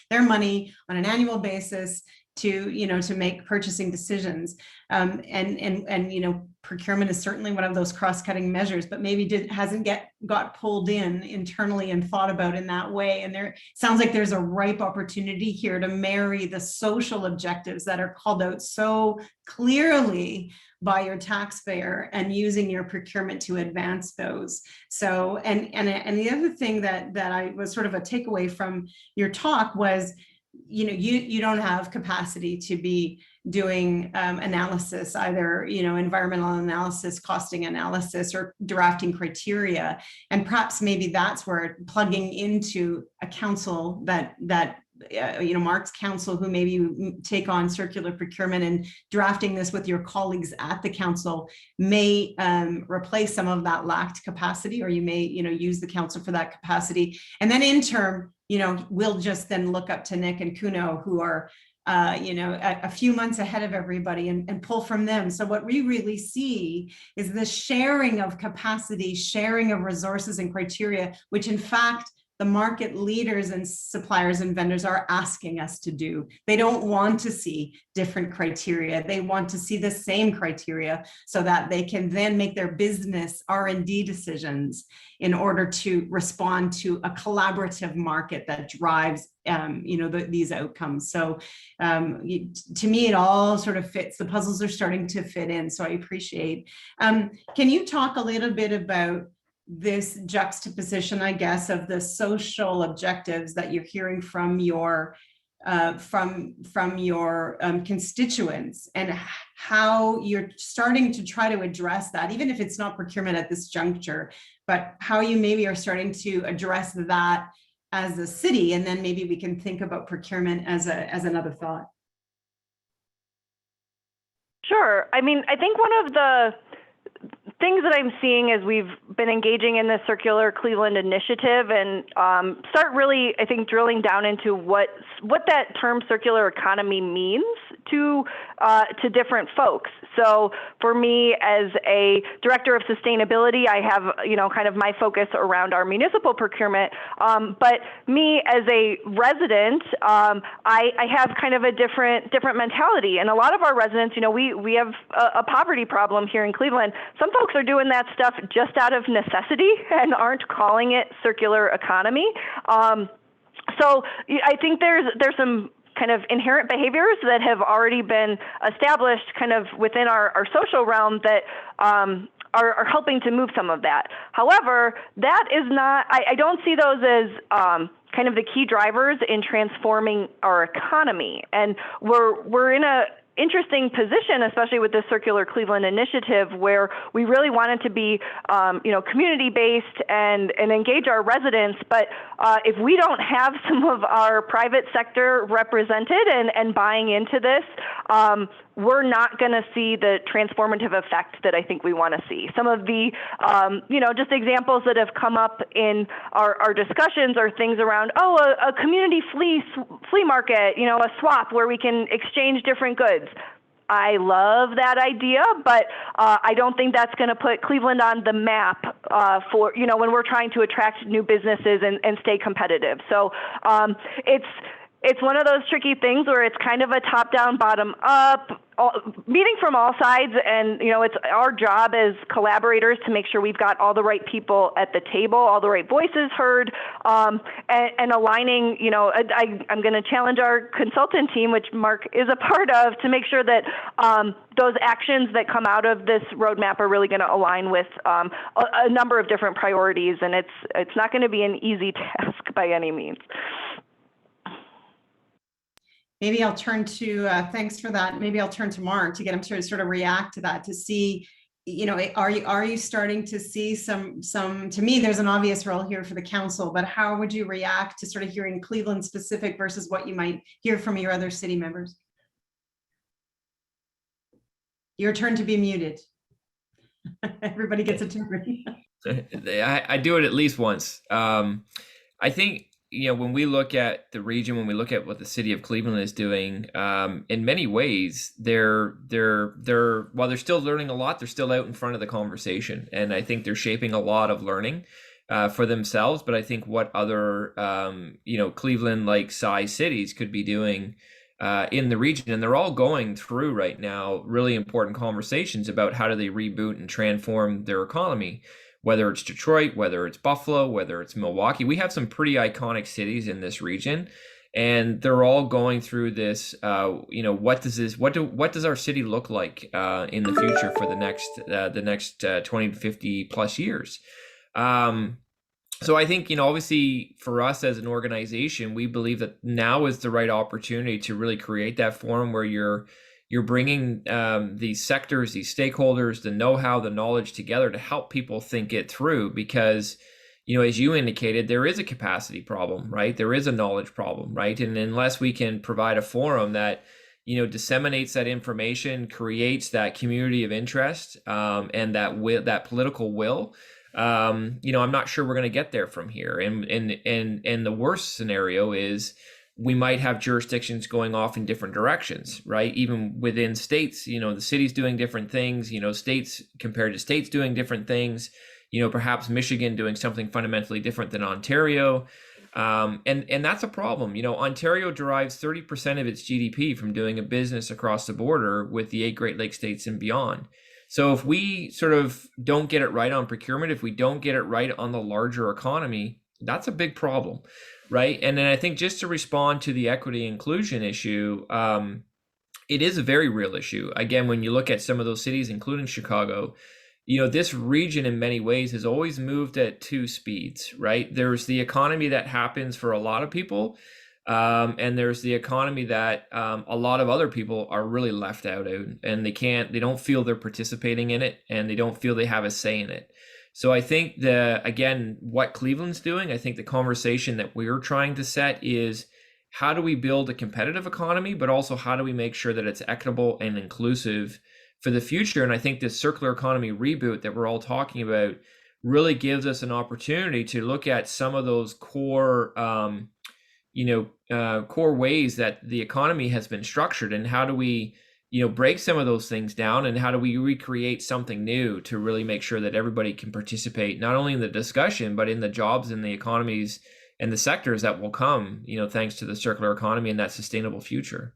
their money on an annual basis to make purchasing decisions. And procurement is certainly one of those cross-cutting measures, but maybe hasn't got pulled in internally and thought about in that way. And there sounds like there's a ripe opportunity here to marry the social objectives that are called out so clearly by your taxpayer and using your procurement to advance those. So, and the other thing that I was sort of a takeaway from your talk was, you don't have capacity to be doing analysis, either, environmental analysis, costing analysis, or drafting criteria. And perhaps maybe that's where plugging into a council that Mark's council, who maybe you take on circular procurement and drafting this with your colleagues at the council may replace some of that lacked capacity, or you may, use the council for that capacity. And then in turn, we'll just then look up to Nick and Cuno, who are, a few months ahead of everybody and pull from them. So what we really see is the sharing of capacity, sharing of resources and criteria, which in fact, the market leaders and suppliers and vendors are asking us to do. They don't want to see different criteria. They want to see the same criteria so that they can then make their business R&D decisions in order to respond to a collaborative market that drives these outcomes. So to me, it all sort of fits. The puzzles are starting to fit in. So I appreciate. Can you talk a little bit about this juxtaposition, I guess, of the social objectives that you're hearing from your constituents, and how you're starting to try to address that, even if it's not procurement at this juncture, but how you maybe are starting to address that as a city, and then maybe we can think about procurement as another thought. Sure. I mean, I think one of the things that I'm seeing as we've been engaging in the Circular Cleveland initiative and start really, I think, drilling down into what that term circular economy means to different folks. So for me, as a director of sustainability, I have, kind of my focus around our municipal procurement. But me as a resident, I have kind of a different mentality. And a lot of our residents, we have a poverty problem here in Cleveland. Some folks are doing that stuff just out of necessity and aren't calling it circular economy. So I think there's some kind of inherent behaviors that have already been established kind of within our social realm that are helping to move some of that. However, that is not, I don't see those as kind of the key drivers in transforming our economy. And we're in a interesting position, especially with the Circular Cleveland initiative, where we really wanted to be, community-based and engage our residents. But if we don't have some of our private sector represented and buying into this, we're not going to see the transformative effect that I think we want to see. Some of the, just examples that have come up in our discussions are things around, a community flea market, a swap where we can exchange different goods. I love that idea, but I don't think that's going to put Cleveland on the map for, when we're trying to attract new businesses and stay competitive. So it's one of those tricky things where it's kind of a top-down, bottom-up, meeting from all sides, and it's our job as collaborators to make sure we've got all the right people at the table, all the right voices heard, and aligning. I'm going to challenge our consultant team, which Mark is a part of, to make sure that those actions that come out of this roadmap are really going to align with a number of different priorities, and it's not going to be an easy task by any means. Maybe I'll turn to, thanks for that. Maybe I'll turn to Mark to get him to sort of react to that, to see, are you starting to see some, to me, there's an obvious role here for the council, but how would you react to sort of hearing Cleveland specific versus what you might hear from your other city members? Your turn to be muted. Everybody gets a turn. I do it at least once. I think, when we look at the region, when we look at what the city of Cleveland is doing, in many ways, they're while they're still learning a lot, they're still out in front of the conversation, and I think they're shaping a lot of learning for themselves. But I think what other Cleveland-like size cities could be doing in the region, and they're all going through right now really important conversations about how do they reboot and transform their economy. Whether it's Detroit, whether it's Buffalo, whether it's Milwaukee, we have some pretty iconic cities in this region, and they're all going through this. What does our city look like in the future for the next 20 to 50 plus years? So I think, obviously for us as an organization, we believe that now is the right opportunity to really create that forum where you're bringing these sectors, these stakeholders, the know-how, the knowledge together to help people think it through. Because, as you indicated, there is a capacity problem, right? There is a knowledge problem, right? And unless we can provide a forum that, disseminates that information, creates that community of interest, and that political will, I'm not sure we're going to get there from here. And the worst scenario is, we might have jurisdictions going off in different directions, right? Even within states, the city's doing different things, states compared to states doing different things, perhaps Michigan doing something fundamentally different than Ontario. And that's a problem. You know, Ontario derives 30% of its GDP from doing a business across the border with the 8 Great Lakes states and beyond. So if we sort of don't get it right on procurement, if we don't get it right on the larger economy, that's a big problem, right? And then I think just to respond to the equity inclusion issue, it is a very real issue. Again, when you look at some of those cities, including Chicago, you know, this region in many ways has always moved at 2 speeds, right? There's the economy that happens for a lot of people, and there's the economy that a lot of other people are really left out of, and they don't feel they're participating in it, and they don't feel they have a say in it. So I think again, what Cleveland's doing, I think the conversation that we're trying to set is, how do we build a competitive economy, but also how do we make sure that it's equitable and inclusive for the future? And I think this circular economy reboot that we're all talking about really gives us an opportunity to look at some of those core, core ways that the economy has been structured, and how do we, break some of those things down, and how do we recreate something new to really make sure that everybody can participate, not only in the discussion, but in the jobs and the economies and the sectors that will come, thanks to the circular economy and that sustainable future.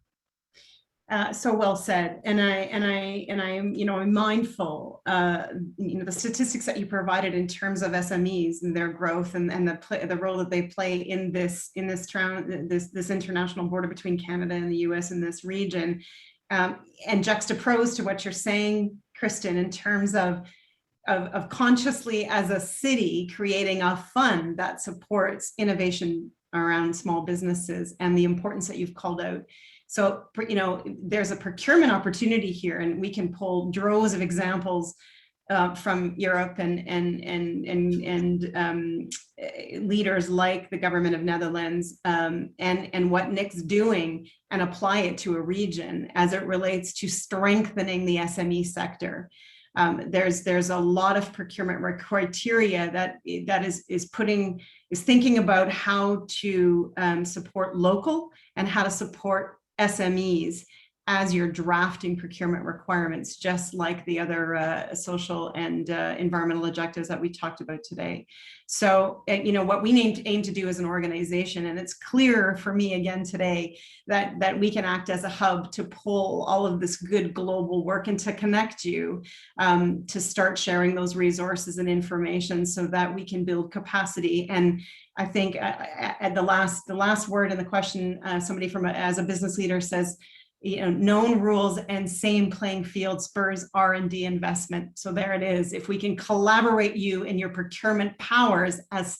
So well said, and I'm mindful, the statistics that you provided in terms of SMEs and their growth and the role that they play in this international border between Canada and the U.S. in this region, and juxtaposed to what you're saying, Kristin, in terms of consciously as a city creating a fund that supports innovation around small businesses and the importance that you've called out. So, there's a procurement opportunity here, and we can pull droves of examples from Europe and leaders like the government of Netherlands, and what Nick's doing, and apply it to a region as it relates to strengthening the SME sector. There's a lot of procurement criteria that is thinking about how to support local and how to support SMEs as you're drafting procurement requirements, just like the other social and environmental objectives that we talked about today. So, what we aim to do as an organization, and it's clear for me again today that we can act as a hub to pull all of this good global work and to connect you, to start sharing those resources and information so that we can build capacity. And I think at the last word in the question, somebody as a business leader says, known rules and same playing field spurs R&D investment. So there it is. If we can collaborate you in your procurement powers as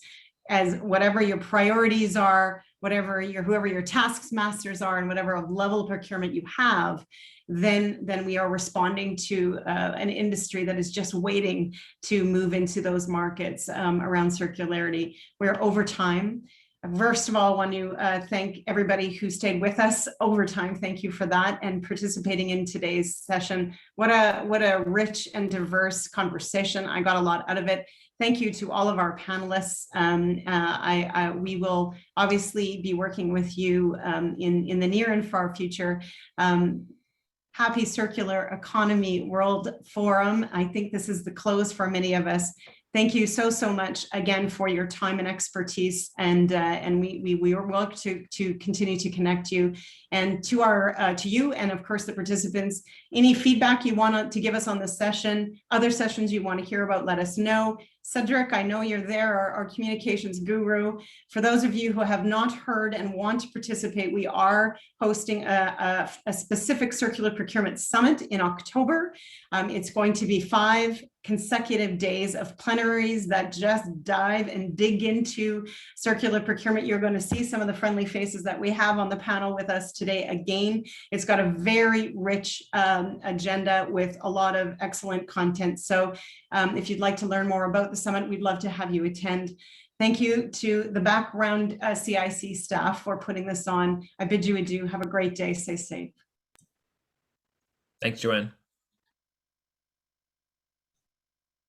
whatever your priorities are, whoever your task masters are, and whatever level of procurement you have, then we are responding to an industry that is just waiting to move into those markets around circularity. We're over time. First of all, I want to thank everybody who stayed with us over time. Thank you for that, and participating in today's session. What a rich and diverse conversation. I got a lot out of it. Thank you to all of our panelists. We will obviously be working with you in the near and far future. Happy Circular Economy World Forum. I think this is the close for many of us. Thank you so much again for your time and expertise, and we work to continue to connect you, and to you, and of course the participants. Any feedback you want to give us on this session, other sessions you want to hear about, let us know. Cedric, I know you're there, our communications guru. For those of you who have not heard and want to participate, we are hosting a specific circular procurement summit in October. It's going to be 5 consecutive days of plenaries that just dive and dig into circular procurement. You're going to see some of the friendly faces that we have on the panel with us today. Again, it's got a very rich agenda with a lot of excellent content. So if you'd like to learn more about the summit, we'd love to have you attend. Thank you to the background CIC staff for putting this on. I bid you adieu. Have a great day. Stay safe. Thanks, Joanne.